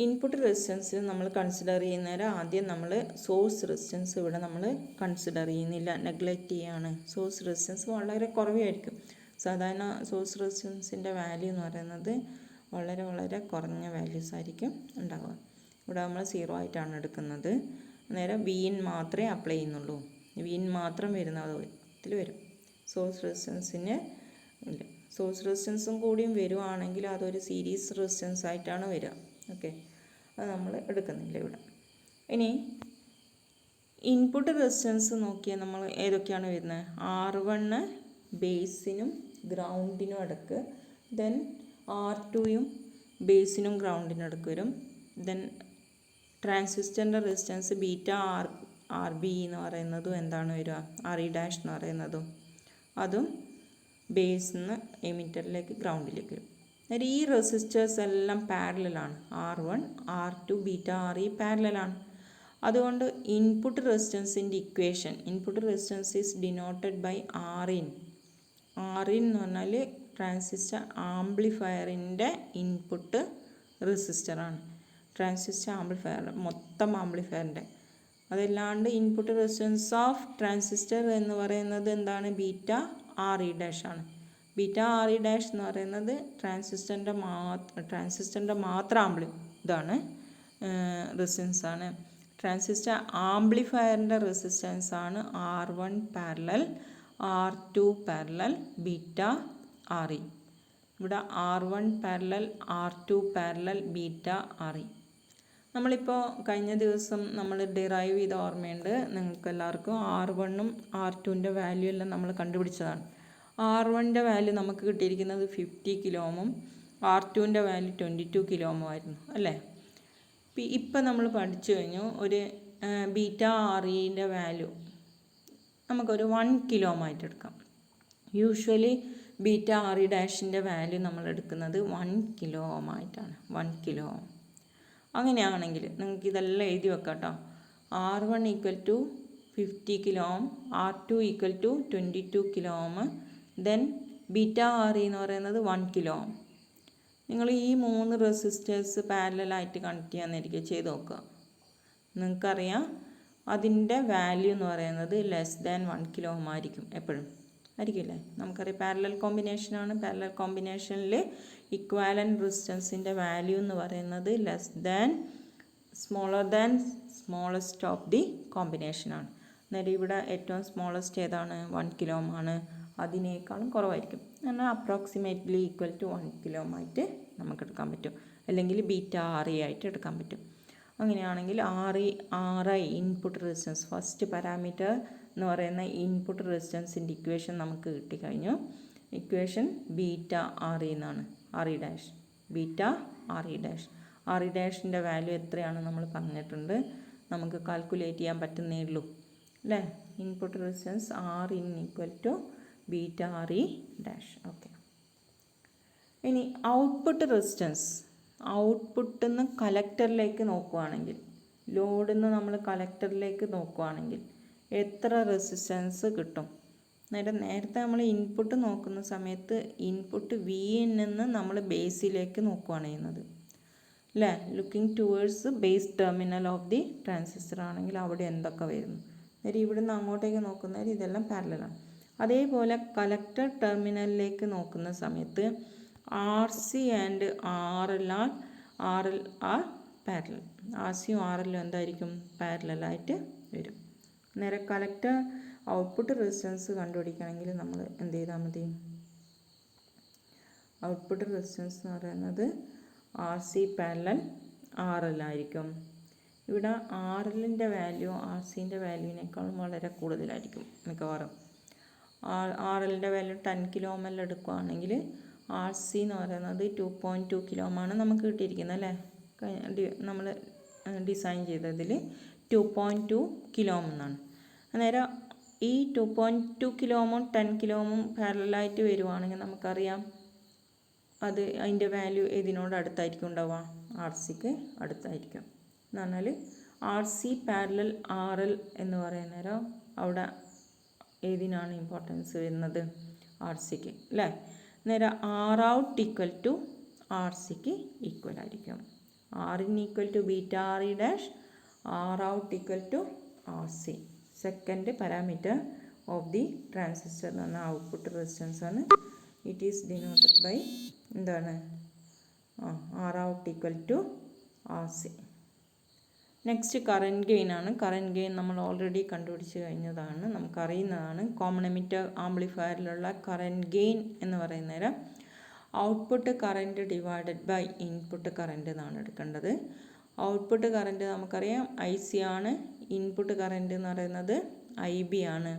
[SPEAKER 1] ഇൻപുട്ട് റെസിസ്റ്റൻസിൽ നമ്മൾ കൺസിഡർ ചെയ്യുന്നേരം ആദ്യം നമ്മൾ സോഴ്സ് റെസിസ്റ്റൻസ് ഇവിടെ നമ്മൾ കൺസിഡർ ചെയ്യുന്നില്ല, നെഗ്ലക്റ്റ് ചെയ്യുകയാണ്. സോഴ്സ് റെസിസ്റ്റൻസ് വളരെ കുറവായിരിക്കും. സാധാരണ സോഴ്സ് റെസിസ്റ്റൻസിൻ്റെ വാല്യൂ എന്ന് പറയുന്നത് വളരെ വളരെ കുറഞ്ഞ വാല്യൂസ് ആയിരിക്കും ഉണ്ടാവുക. ഇവിടെ നമ്മൾ 0 ആയിട്ടാണ് എടുക്കുന്നത്. അന്നേരം VN മാത്രമേ അപ്ലൈ ചെയ്യുന്നുള്ളൂ, VN മാത്രം വരുന്ന വിധത്തിൽ വരും. സോഴ്സ് റെസിസ്റ്റൻസിന് ഇല്ല. സോഴ്സ് റെസിസ്റ്റൻസും കൂടിയും വരുവാണെങ്കിൽ അതൊരു സീരീസ് റെസിസ്റ്റൻസ് ആയിട്ടാണ് വരിക. ഓക്കെ, അത് നമ്മൾ എടുക്കുന്നില്ല ഇവിടെ. ഇനി ഇൻപുട്ട് റെസിസ്റ്റൻസ് നോക്കിയാൽ നമ്മൾ ഏതൊക്കെയാണ് വരുന്നത്? R1 ബേസിനും ഗ്രൗണ്ടിനും ഇടക്ക്, ദെൻ R2യും ബേസിനും ഗ്രൗണ്ടിനും ഇടക്ക് വരും. ദെൻ ട്രാൻസിസ്റ്ററിൻ്റെ റെസിസ്റ്റൻസ് ബീറ്റ RB എന്ന് പറയുന്നതും എന്താണ് വരിക, RE' എന്ന് പറയുന്നതും അതും ബേസിൽ നിന്ന് എമിറ്ററിലേക്ക് ഗ്രൗണ്ടിലേക്ക് വരും. അന്നേരം ഈ റെസിസ്റ്റേഴ്സ് എല്ലാം പാരലലാണ്. R1 R2 ബീറ്റ RE പാരലലാണ്. അതുകൊണ്ട് ഇൻപുട്ട് റെസിസ്റ്റൻസിൻ്റെ equation, input resistance is denoted by Rin. Rin എന്ന് പറഞ്ഞാൽ ട്രാൻസിസ്റ്റർ ആംപ്ലിഫയറിൻ്റെ ഇൻപുട്ട് റെസിസ്റ്ററാണ്. ട്രാൻസിസ്റ്റർ ആംപ്ലിഫയറിൻ്റെ മൊത്തം ആംപ്ലിഫയറിൻ്റെ അതല്ലാണ്ട് ഇൻപുട്ട് റെസിസ്റ്റൻസ് ഓഫ് ട്രാൻസിസ്റ്റർ എന്ന് പറയുന്നത് എന്താണ്? ബീറ്റ RE' ആണ്. ബീറ്റ RE' എന്ന് പറയുന്നത് ട്രാൻസിസ്റ്ററിൻ്റെ മാത്രം ഇതാണ് റെസിസ്റ്റൻസ് ആണ്. ട്രാൻസിസ്റ്റർ ആംപ്ലിഫയറിൻ്റെ റെസിസ്റ്റൻസ് ആണ് R1 parallel R2 parallel beta RE. ഇവിടെ R1 parallel R2 parallel beta RE. നമ്മളിപ്പോൾ കഴിഞ്ഞ ദിവസം നമ്മൾ ഡിറൈവ് ചെയ്ത ഓർമ്മയുണ്ട് നിങ്ങൾക്ക് എല്ലാവർക്കും R1ഉം R2ൻ്റെ വാല്യൂ എല്ലാം നമ്മൾ കണ്ടുപിടിച്ചതാണ്. R1ൻ്റെ വാല്യൂ നമുക്ക് കിട്ടിയിരിക്കുന്നത് 50 കിലോ ഓമും R2ൻ്റെ വാല്യൂ 22 കിലോ ഓമും ആയിരുന്നു അല്ലേ. ഇപ്പം നമ്മൾ പഠിച്ചു കഴിഞ്ഞു ഒരു ബീറ്റ REൻ്റെ വാല്യൂ നമുക്കൊരു 1 കിലോ ഓം ആയിട്ട് എടുക്കാം. യൂഷ്വലി ബീറ്റ RE ഡാഷിൻ്റെ വാല്യൂ നമ്മൾ എടുക്കുന്നത് 1 കിലോ ഓം ആയിട്ടാണ്. 1 കിലോ ഓം. അങ്ങനെയാണെങ്കിൽ നിങ്ങൾക്ക് ഇതെല്ലാം എഴുതി വെക്കാം കേട്ടോ. R1 equal to 50 kilo ohm, R2 equal to 22 kilo ohm, then beta RE എന്ന് പറയുന്നത് 1 കിലോ ഓം. നിങ്ങൾ ഈ 3 റെസിസ്റ്റേഴ്സ് പാരലലായിട്ട് കണക്ട് ചെയ്യാന്നിരിക്കുക, ചെയ്ത് നോക്കുക. നിങ്ങൾക്കറിയാം അതിൻ്റെ വാല്യൂ എന്ന് പറയുന്നത് ലെസ് ദാൻ 1 കിലോ ഓം ആയിരിക്കും, എപ്പോഴും ആയിരിക്കില്ലേ. നമുക്കറിയാം പാരലൽ കോമ്പിനേഷനാണ്. പാരലൽ കോമ്പിനേഷനിൽ ഇക്വാലൻ്റ് റെസിസ്റ്റൻസിൻ്റെ വാല്യൂ എന്ന് പറയുന്നത് less than smaller than smallest of the കോമ്പിനേഷനാണ്. അന്നേരം ഇവിടെ ഏറ്റവും സ്മോളസ്റ്റ് ഏതാണ്? 1 കിലോ ഓം ആണ്. അതിനേക്കാളും കുറവായിരിക്കും. എന്നാൽ approximately equal to 1 kilo ohm ആയിട്ട് നമുക്ക് എടുക്കാൻ പറ്റും, അല്ലെങ്കിൽ ബീറ്റ RE ആയിട്ട് എടുക്കാൻ പറ്റും. അങ്ങനെയാണെങ്കിൽ RI input resistance, first parameter എന്ന് പറയുന്ന ഇൻപുട്ട് റെസിസ്റ്റൻസിൻ്റെ ഇക്വേഷൻ നമുക്ക് കിട്ടിക്കഴിഞ്ഞു. ഇക്വേഷൻ ബീറ്റ RE എന്നാണ്. RE dash beta RE dash. RE ഡാഷിൻ്റെ വാല്യൂ എത്രയാണ് നമ്മൾ പറഞ്ഞിട്ടുണ്ട്, നമുക്ക് കാൽക്കുലേറ്റ് ചെയ്യാൻ പറ്റുന്നേ ഉള്ളൂ അല്ലേ. Input resistance RIN equal to beta RE dash. Okay. ഇനി ഔട്ട്പുട്ട് റെസിസ്റ്റൻസ്, ഔട്ട്പുട്ടിൽ നിന്ന് കലക്ടറിലേക്ക് നോക്കുകയാണെങ്കിൽ, ലോഡിൽ നിന്ന് നമ്മൾ കലക്ടറിലേക്ക് നോക്കുകയാണെങ്കിൽ എത്ര റെസിസ്റ്റൻസ് കിട്ടും? നേരത്തെ നമ്മൾ ഇൻപുട്ട് നോക്കുന്ന സമയത്ത് ഇൻപുട്ട് VIN നിന്ന് നമ്മൾ ബേസിലേക്ക് നോക്കുകയാണ് ചെയ്യുന്നത് അല്ലേ. Looking towards base terminal of the transistor ആണെങ്കിൽ അവിടെ എന്തൊക്കെ വരുന്നു. അന്നേരം ഇവിടുന്ന് അങ്ങോട്ടേക്ക് നോക്കുന്നവർ ഇതെല്ലാം പാരലലാണ്. അതേപോലെ കലക്ടർ ടെർമിനലിലേക്ക് നോക്കുന്ന സമയത്ത് RC and RL are parallel. RCയും RLയും എന്തായിരിക്കും? പാരലലായിട്ട് വരും. നേരെ കലക്ടർ ഔട്ട്പുട്ട് റെസിസ്റ്റൻസ് കണ്ടുപിടിക്കണമെങ്കിൽ നമ്മൾ എന്ത് ചെയ്താൽ മതി? ഔട്ട്പുട്ട് റെസിസ്റ്റൻസ് എന്ന് പറയുന്നത് RC പാരലൽ RL ആയിരിക്കും. ഇവിടെ RLൻ്റെ വാല്യൂ RCൻ്റെ വാല്യൂവിനേക്കാളും വളരെ കൂടുതലായിരിക്കും മിക്കവാറും. RLൻ്റെ വാല്യൂ 10 കിലോ ഓം എല്ലാം എടുക്കുകയാണെങ്കിൽ RC എന്ന് പറയുന്നത് 2.2 കിലോ ഓം ആണ് നമുക്ക് കിട്ടിയിരിക്കുന്നത് അല്ലേ. നമ്മൾ ഡിസൈൻ ചെയ്തതിൽ 2.2 കിലോ ഓം എന്നാണ്. അന്നേരം ഈ 2.2 കിലോ ഓമും 10 കിലോ ഓമും പാരലലായിട്ട് വരുവാണെങ്കിൽ നമുക്കറിയാം അത് അതിൻ്റെ വാല്യൂ ഏതിനോട് അടുത്തായിരിക്കും ഉണ്ടാവുക? RCക്ക് അടുത്തായിരിക്കും. എന്ന് പറഞ്ഞാൽ RC പാരലൽ RL എന്ന് പറയുന്നേരം അവിടെ ഏതിനാണ് ഇമ്പോർട്ടൻസ് വരുന്നത്? RCക്ക് അല്ലേ. നേരം ROUT ഈക്വൽ ടു RCക്ക് ഈക്വൽ ആയിരിക്കും. RIN equal to beta RE dash, ROUT equal to RC. Second parameter of the transistor എന്ന് പറഞ്ഞാൽ ഔട്ട്പുട്ട് റെസിസ്റ്റൻസ് ആണ്. ഇറ്റ് ഈസ് ഡിനോട്ടഡ് ബൈ എന്താണ്? ROUT equal to RC. Next current gain ആണ്. Current gain നമ്മൾ already കണ്ടുപിടിച്ച് കഴിഞ്ഞതാണ്, നമുക്കറിയുന്നതാണ്. Common emitter ആംപ്ലിഫയറിലുള്ള കറൻറ്റ് ഗെയിൻ എന്ന് പറയുന്നേരം output current divided by input current എന്നാണ് എടുക്കേണ്ടത്. ഔട്ട്പുട്ട് കറൻറ്റ് നമുക്കറിയാം IC ആണ്, ഇൻപുട്ട് കറൻറ്റ് എന്ന് പറയുന്നത് IB ആണ്.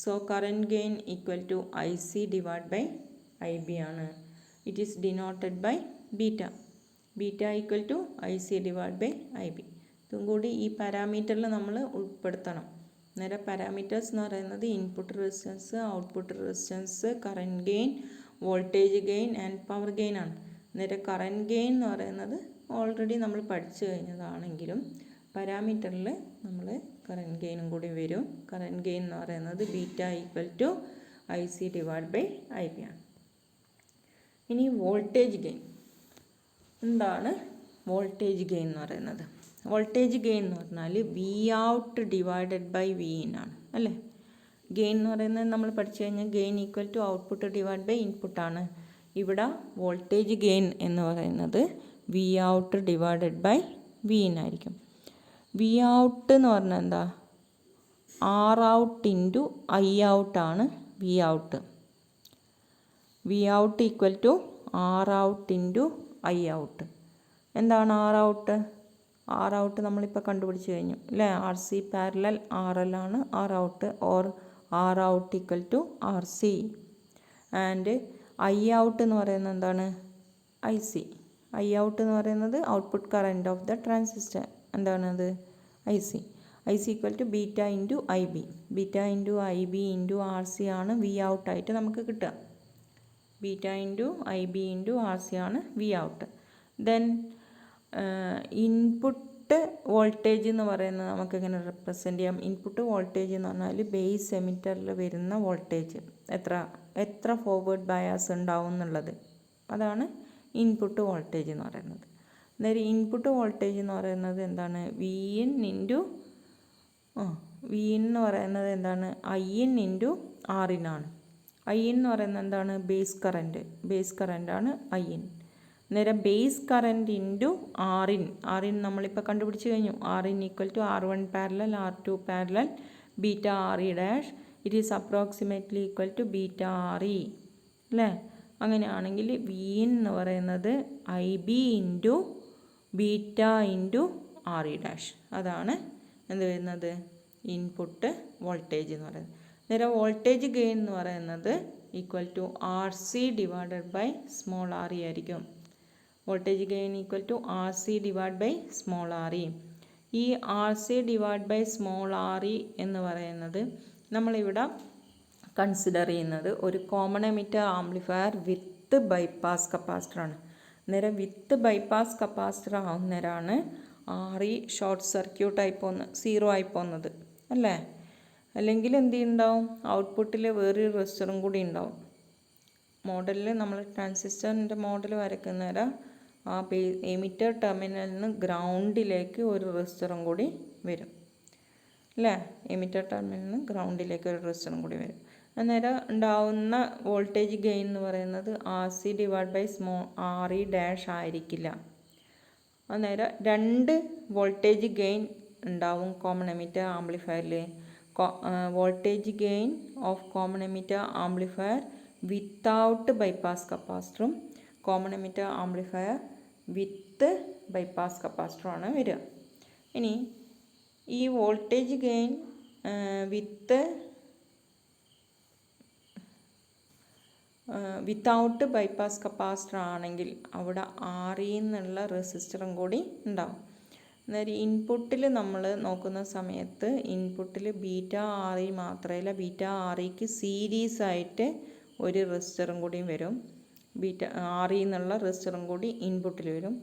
[SPEAKER 1] So current gain equal to IC divide by IB ആണ്. It is denoted by beta. Beta equal to IC divide by IB. ഇതും കൂടി ഈ പാരാമീറ്ററിൽ നമ്മൾ ഉൾപ്പെടുത്തണം. നേരെ പാരാമീറ്റേഴ്സ് എന്ന് പറയുന്നത് input resistance, output resistance, current gain, voltage gain and power gain ആണ്. നേരെ കറൻറ്റ് ഗെയിൻ എന്ന് പറയുന്നത് ഓൾറെഡി നമ്മൾ പഠിച്ചു കഴിഞ്ഞതാണെങ്കിലും പാരാമീറ്ററിൽ നമ്മൾ കറൻറ്റ് ഗെയിനും കൂടി വരും. കറൻറ്റ് ഗെയിൻ എന്ന് പറയുന്നത് beta equal to IC divide by IB ആണ്. ഇനി വോൾട്ടേജ് ഗെയിൻ എന്താണ്? വോൾട്ടേജ് ഗെയിൻ എന്ന് പറയുന്നത്, വോൾട്ടേജ് ഗെയിൻ എന്ന് പറഞ്ഞാൽ Vout ഡിവൈഡഡ് ബൈ Vin ആണ് അല്ലേ. ഗെയിൻ എന്ന് പറയുന്നത് നമ്മൾ പഠിച്ചു കഴിഞ്ഞാൽ gain equal to output divide by ഇൻപുട്ടാണ്. ഇവിടെ വോൾട്ടേജ് ഗെയിൻ എന്ന് പറയുന്നത് Vout ഡിവൈഡഡ് ബൈ Vin ആയിരിക്കും. Vout എന്ന് പറഞ്ഞാൽ എന്താ? ROUT ഇൻറ്റു IOUT ആണ് Vout. Vout equal to ROUT into IOUT. എന്താണ് ROUT? ആർ ഔട്ട് നമ്മളിപ്പോൾ കണ്ടുപിടിച്ച് കഴിഞ്ഞു അല്ലേ. R C parallel R L ആണ് R out, or R out equal to R C. And I out എന്ന് പറയുന്നത് എന്താണ്? I C. ഐ ഔട്ട് എന്ന് പറയുന്നത് output current of the transistor. എന്താണത്? I C. I C equal to beta into I B. Beta into I B into R C ആണ് V ഔട്ടായിട്ട് നമുക്ക് കിട്ടുക. Beta into I B into R C ആണ് V out. Then input voltage എന്ന് പറയുന്നത് നമുക്ക് എങ്ങനെ റെപ്രസെൻ്റ് ചെയ്യാം? ഇൻപുട്ട് വോൾട്ടേജ് എന്ന് പറഞ്ഞാൽ ബേസ് എമിറ്ററിൽ വരുന്ന വോൾട്ടേജ് എത്ര ഫോർവേഡ് ബയാസ് ഉണ്ടാവും എന്നുള്ളത്, അതാണ് ഇൻപുട്ട് വോൾട്ടേജ് എന്ന് പറയുന്നത്. അന്നേരം ഇൻപുട്ട് വോൾട്ടേജ് എന്ന് പറയുന്നത് എന്താണ്? V in into V in എന്ന് പറയുന്നത് എന്താണ്? I in into R in ആണ്. ഐ ഇൻ എന്ന് പറയുന്നത് എന്താണ്? ബേസ് കറൻറ്റാണ് ഐ ഇൻ. അന്നേരം base current into R in. R in നമ്മളിപ്പോൾ കണ്ടുപിടിച്ച് കഴിഞ്ഞു. R in equal to R one parallel R two parallel beta R E dash. It is approximately equal to beta R E അല്ലേ. അങ്ങനെയാണെങ്കിൽ V in എന്ന് പറയുന്നത് I B into beta into R E dash. അതാണ് എന്ത് വരുന്നത്? Input voltage എന്ന് പറയുന്നത്. നേരെ വോൾട്ടേജ് ഗെയിൻ എന്ന് പറയുന്നത് equal to R C divided by small R E ആയിരിക്കും. Voltage gain equal to R C divide by small R E. ഈ R C divide by small R E എന്ന് പറയുന്നത് നമ്മളിവിടെ കൺസിഡർ ചെയ്യുന്നത് ഒരു common emitter amplifier with bypass കപ്പാസിറ്ററാണ്. അന്നേരം with bypass capacitor ആവുന്നേരമാണ് ആർ ഇ ഷോർട്ട് സർക്യൂട്ടായി പോകുന്നത്, 0 ആയി പോകുന്നത് അല്ലേ. അല്ലെങ്കിൽ എന്ത് ഉണ്ടാവും? ഔട്ട്പുട്ടിൽ വേറൊരു റെസിസ്റ്ററും കൂടി ഉണ്ടാവും. മോഡലിൽ നമ്മൾ ട്രാൻസിസ്റ്ററിൻ്റെ മോഡൽ വരയ്ക്കുന്നേരം ആ എമിറ്റർ ടെർമിനലിൽ നിന്ന് ഗ്രൗണ്ടിലേക്ക് ഒരു റെസിസ്റ്ററും കൂടി വരും അല്ലേ. എമിറ്റർ ടെർമിനലിൽ നിന്ന് ഗ്രൗണ്ടിലേക്ക് ഒരു റെസിസ്റ്ററും കൂടി വരും. അന്നേരം ഉണ്ടാവുന്ന വോൾട്ടേജ് ഗെയിൻ എന്ന് പറയുന്നത് R C divide by small R E dash ആയിരിക്കില്ല. അന്നേരം 2 വോൾട്ടേജ് ഗെയിൻ ഉണ്ടാവും കോമൺ എമിറ്റർ ആംപ്ലിഫയറിൽ. Voltage gain of common emitter amplifier without bypass കപ്പാസിറ്ററും common emitter amplifier with bypass കപ്പാസിറ്ററുമാണ് വരിക. ഇനി ഈ voltage gain without bypass capacitor ആണെങ്കിൽ അവിടെ ആർ ഇ എന്നുള്ള റെസിസ്റ്ററും കൂടി ഉണ്ടാവും. അന്നേരം ഇൻപുട്ടിൽ നമ്മൾ നോക്കുന്ന സമയത്ത് ഇൻപുട്ടിൽ ബീറ്റ ആർ ഇ മാത്രമല്ല, ബീറ്റ ആർ ഇക്ക് സീരീസ് ആയിട്ട് ഒരു റെസിസ്റ്ററും കൂടിയും വരും. ബീറ്റ ആർ ഇ എന്നുള്ള റെസിസ്റ്ററും കൂടി ഇൻപുട്ടിൽ വരും.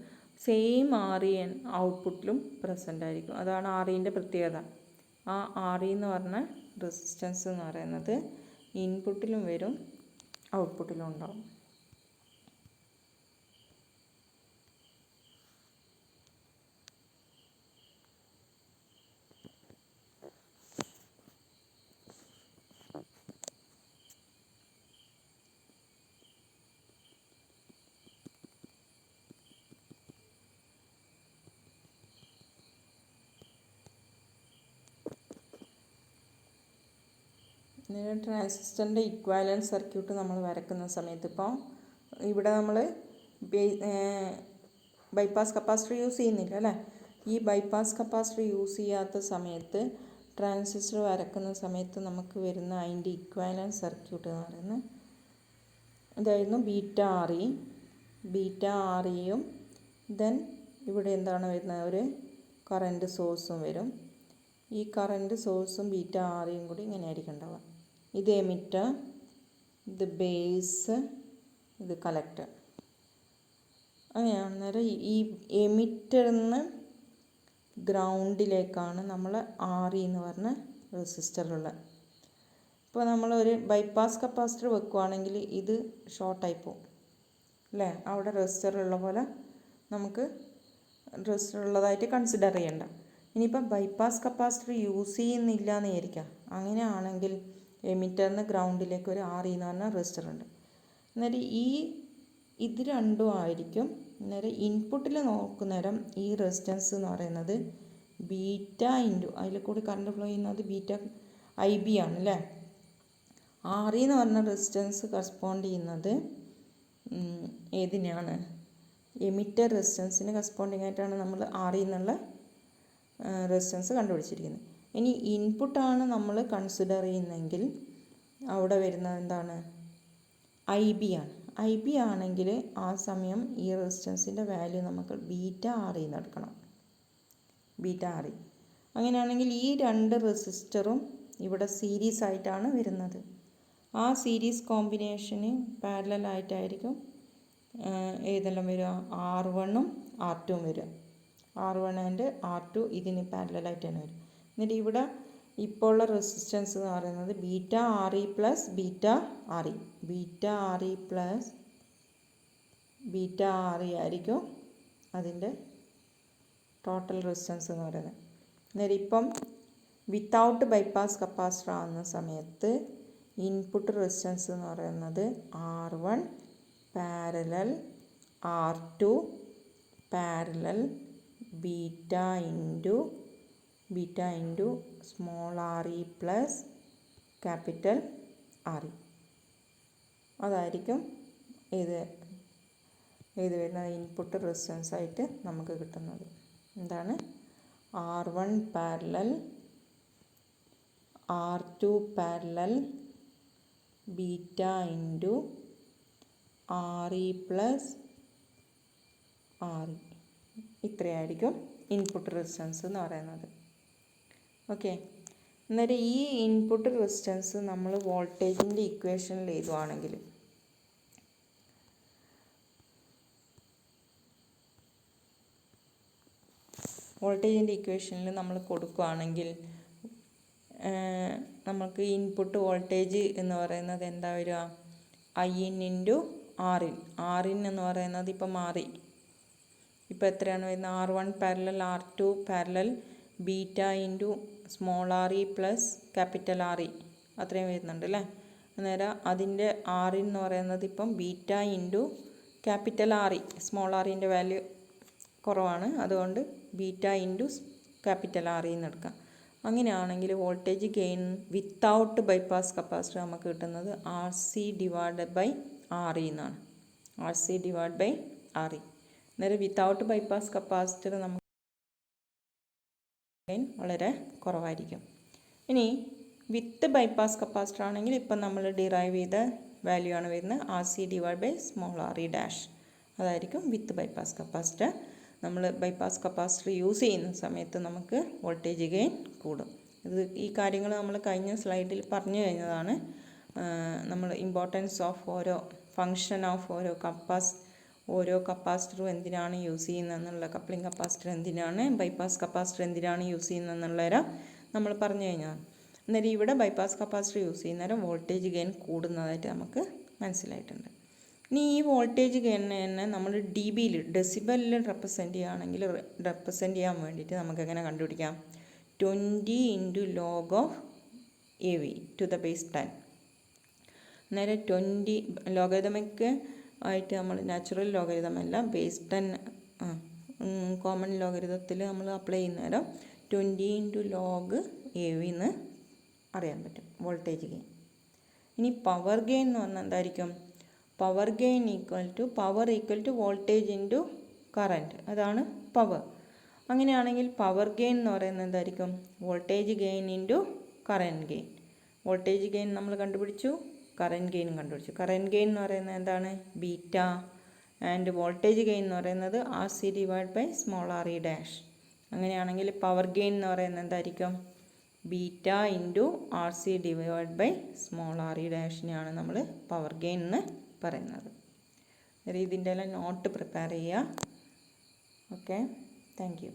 [SPEAKER 1] സെയിം ആർ ഇ ഔട്ട്പുട്ടിലും പ്രസൻ്റ് ആയിരിക്കും. അതാണ് ആർ ഇൻ്റെ പ്രത്യേകത. ആ ആർ ഇ എന്ന് പറഞ്ഞ റെസിസ്റ്റൻസ് എന്ന് പറയുന്നത് ഇൻപുട്ടിലും വരും ഔട്ട്പുട്ടിലും ഉണ്ടാവും. ട്രാൻസിസ്റ്ററിൻ്റെ ഇക്വാലൻറ്റ് സർക്യൂട്ട് നമ്മൾ വരയ്ക്കുന്ന സമയത്ത് ഇപ്പോൾ ഇവിടെ നമ്മൾ ബൈപ്പാസ് കപ്പാസിറ്റർ യൂസ് ചെയ്യുന്നില്ല അല്ലേ. ഈ ബൈപ്പാസ് കപ്പാസിറ്റർ യൂസ് ചെയ്യാത്ത സമയത്ത് ട്രാൻസിസ്റ്റർ വരയ്ക്കുന്ന സമയത്ത് നമുക്ക് വരുന്ന അതിൻ്റെ ഇക്വാലൻറ്റ് സർക്യൂട്ട് എന്ന് പറയുന്നത് ഇതായിരുന്നു. ബീറ്റ ആർ ഇയും ദെൻ ഇവിടെ എന്താണ് വരുന്നത്? ഒരു കറൻറ്റ് സോഴ്സും വരും. ഈ കറൻറ്റ് സോഴ്സും ബീറ്റ ആർ ഇയും കൂടി ഇങ്ങനെ ആയിരിക്കും ഉണ്ടാവുക. ഇത് എമിറ്റർ, ഇത് ബേസ്, ഇത് കളക്ടർ. അങ്ങനെയാണ്. അന്നേരം ഈ എമിറ്ററിൽ നിന്ന് ഗ്രൗണ്ടിലേക്കാണ് നമ്മൾ ആർ ഇ എന്ന് പറഞ്ഞ റെസിസ്റ്ററുള്ളത്. ഇപ്പോൾ നമ്മളൊരു ബൈപ്പാസ് കപ്പാസിറ്റർ വെക്കുകയാണെങ്കിൽ ഇത് ഷോർട്ടായി പോകും അല്ലേ. അവിടെ റെസിസ്റ്ററുള്ള പോലെ നമുക്ക് റെസിസ്റ്റർ ഉള്ളതായിട്ട് കൺസിഡർ ചെയ്യണ്ട. ഇനിയിപ്പം ബൈപ്പാസ് കപ്പാസിറ്റർ യൂസ് ചെയ്യുന്നില്ല എന്ന് വിചാരിക്കാം. അങ്ങനെയാണെങ്കിൽ എമിറ്ററിന് ഗ്രൗണ്ടിലേക്ക് ഒരു ആർ ഇ എന്ന് പറഞ്ഞ റെസിസ്റ്റർ ഉണ്ട്. അന്നേരം ഇത് രണ്ടും ആയിരിക്കും. അന്നേരം ഇൻപുട്ടിൽ നോക്കുന്നേരം ഈ റെസിസ്റ്റൻസ് എന്ന് പറയുന്നത് ബീറ്റ ഇൻറ്റു അതിൽ കൂടി കറണ്ട് ഫ്ലോ ചെയ്യുന്നത് ബീറ്റ ഐ ബി ആണ് അല്ലേ. ആർ ഇ എന്ന് പറഞ്ഞ റെസിസ്റ്റൻസ് കറസ്പോണ്ട് ചെയ്യുന്നത് ഏതിനാണ്? എമിറ്റർ റെസിസ്റ്റൻസിന് കറസ്പോണ്ടിങ് ആയിട്ടാണ് നമ്മൾ ആർ ഇ എന്നുള്ള റെസിസ്റ്റൻസ് കണ്ടുപിടിച്ചിരിക്കുന്നത്. ഇനി ഇൻപുട്ടാണ് നമ്മൾ കൺസിഡർ ചെയ്യുന്നതെങ്കിൽ അവിടെ വരുന്നത് എന്താണ്? ഐ ബി ആണ്. ഐ ബി ആണെങ്കിൽ ആ സമയം ഈ റെസിസ്റ്റൻസിൻ്റെ വാല്യൂ നമുക്ക് ബീറ്റ ആർ എന്ന് എടുക്കണം. Beta R. അങ്ങനെയാണെങ്കിൽ ഈ രണ്ട് റെസിസ്റ്ററും ഇവിടെ സീരീസ് ആയിട്ടാണ് വരുന്നത്. ആ സീരീസ് കോമ്പിനേഷന് പാരലലായിട്ടായിരിക്കും ഏതെല്ലാം വരിക? R1ഉം R2ഉം വരിക. R1 ആൻഡ് R2 ഇതിന് പാരലലായിട്ടാണ് വരിക. എന്നിട്ട് ഇവിടെ ഇപ്പോൾ ഉള്ള റെസിസ്റ്റൻസ് എന്ന് പറയുന്നത് beta R E plus beta R E. Beta R E plus beta R E ആയിരിക്കും അതിൻ്റെ ടോട്ടൽ റെസിസ്റ്റൻസ് എന്ന് പറയുന്നത്. അന്നേരം ഇപ്പം വിത്തൗട്ട് ബൈപ്പാസ് കപ്പാസിറ്റർ ആകുന്ന സമയത്ത് ഇൻപുട്ട് റെസിസ്റ്റൻസ് എന്ന് പറയുന്നത് R1 parallel R2 parallel beta into small R E plus capital R E. അതായിരിക്കും ഇത് വരുന്ന ഇൻപുട്ട് റെസിസ്റ്റൻസ് ആയിട്ട് നമുക്ക് കിട്ടുന്നത്. എന്താണ്? R1 parallel R2 parallel beta into R E plus R E. ഇത്രയായിരിക്കും ഇൻപുട്ട് റെസിസ്റ്റൻസ് എന്ന് പറയുന്നത്. ഓക്കെ. അന്നേരം ഈ ഇൻപുട്ട് റെസിസ്റ്റൻസ് നമ്മൾ വോൾട്ടേജിൻ്റെ ഇക്വേഷനിൽ എഴുതുവാണെങ്കിൽ നമ്മൾ കൊടുക്കുകയാണെങ്കിൽ നമുക്ക് ഇൻപുട്ട് വോൾട്ടേജ് എന്ന് പറയുന്നത് എന്താ വരിക? I in into R in. R in എന്ന് പറയുന്നത് ഇപ്പം മാറി. ഇപ്പം എത്രയാണ് വരുന്നത്? R1 parallel R2 parallel beta into small R E plus capital R E. അത്രയും വരുന്നുണ്ട് അല്ലേ? അന്നേരം അതിൻ്റെ ആർ ഇൻ എന്ന് പറയുന്നത് ഇപ്പം beta into capital R E. Small R ഇൻ്റെ വാല്യൂ കുറവാണ്, അതുകൊണ്ട് beta into capital R E എന്ന് എടുക്കാം. അങ്ങനെയാണെങ്കിൽ voltage gain without bypass capacitor നമുക്ക് കിട്ടുന്നത് R C divided by R E എന്നാണ്. R C divide by R E. അന്നേരം വിത്തൗട്ട് ബൈപ്പാസ് കപ്പാസിറ്റർ നമുക്ക് ഗെയിൻ വളരെ കുറവായിരിക്കും. ഇനി വിത്ത് ബൈപ്പാസ് കപ്പാസിറ്റർ ആണെങ്കിൽ ഇപ്പം നമ്മൾ ഡിറൈവ് ചെയ്ത വാല്യൂ ആണ് വരുന്നത് R C divide by small R E dash. അതായിരിക്കും വിത്ത് ബൈപ്പാസ് കപ്പാസിറ്റർ. നമ്മൾ ബൈപ്പാസ് കപ്പാസിറ്റർ യൂസ് ചെയ്യുന്ന സമയത്ത് നമുക്ക് വോൾട്ടേജ് ഗെയിൻ കൂടും. ഈ കാര്യങ്ങൾ നമ്മൾ കഴിഞ്ഞ സ്ലൈഡിൽ പറഞ്ഞു കഴിഞ്ഞതാണ്. നമ്മൾ ഇമ്പോർട്ടൻസ് ഓഫ് ഓരോ ഫങ്ഷൻ ഓഫ് ഓരോ കപ്പാസിറ്ററും എന്തിനാണ് യൂസ് ചെയ്യുന്നതെന്നുള്ള, കപ്ലിംഗ് കപ്പാസിറ്റർ എന്തിനാണ്, ബൈപ്പാസ് കപ്പാസിറ്റർ എന്തിനാണ് യൂസ് ചെയ്യുന്നതെന്നുള്ളവരെ നമ്മൾ പറഞ്ഞു കഴിഞ്ഞതാണ്. അന്നേരം ഇവിടെ ബൈപ്പാസ് കപ്പാസിറ്റർ യൂസ് ചെയ്യുന്നേരം വോൾട്ടേജ് ഗെയിൻ കൂടുന്നതായിട്ട് നമുക്ക് മനസ്സിലായിട്ടുണ്ട്. ഇനി ഈ വോൾട്ടേജ് ഗെയിനിനെ തന്നെ നമ്മൾ ഡി ബിയിൽ ഡെസിബലിൽ റെപ്രസെൻറ്റ് ചെയ്യാൻ വേണ്ടിയിട്ട് നമുക്ക് എങ്ങനെ കണ്ടുപിടിക്കാം? 20 into log of A V to the base 10. നേരെ 20 ലോഗരിതമിക് ആയിട്ട് നമ്മൾ നാച്ചുറൽ ലോഗരിതം അല്ല, ബേസ് 10 കോമൺ ലോഗരിതത്തിൽ നമ്മൾ അപ്ലൈ ചെയ്യുന്നേരം 20 ഇൻറ്റു ലോഗ് എ വി എന്ന് അറിയാൻ പറ്റും വോൾട്ടേജ് ഗെയിൻ. ഇനി പവർ ഗെയിൻ എന്ന് പറഞ്ഞാൽ എന്തായിരിക്കും? Power gain equal to voltage into current. അതാണ് പവർ. അങ്ങനെയാണെങ്കിൽ പവർ ഗെയിൻ എന്ന് പറയുന്നത് എന്തായിരിക്കും? Voltage gain into current gain. Voltage gain നമ്മൾ കണ്ടുപിടിച്ചു, കറൻറ്റ് ഗെയിൻ കണ്ടുപിടിച്ചു. കറൻറ്റ് ഗെയിൻ എന്ന് പറയുന്നത് എന്താണ്? ബീറ്റ. ആൻഡ് വോൾട്ടേജ് ഗെയിൻ എന്ന് പറയുന്നത് R C divide by small R E dash. അങ്ങനെയാണെങ്കിൽ പവർ ഗെയിൻ എന്ന് പറയുന്നത് എന്തായിരിക്കും? Beta into R C divide by small R E ഡാഷിനെയാണ് നമ്മൾ പവർ ഗെയിൻ എന്ന് പറയുന്നത്. ഇതിൻ്റെ എല്ലാം നോട്ട് പ്രിപ്പയർ ചെയ്യുക. Okay, thank U.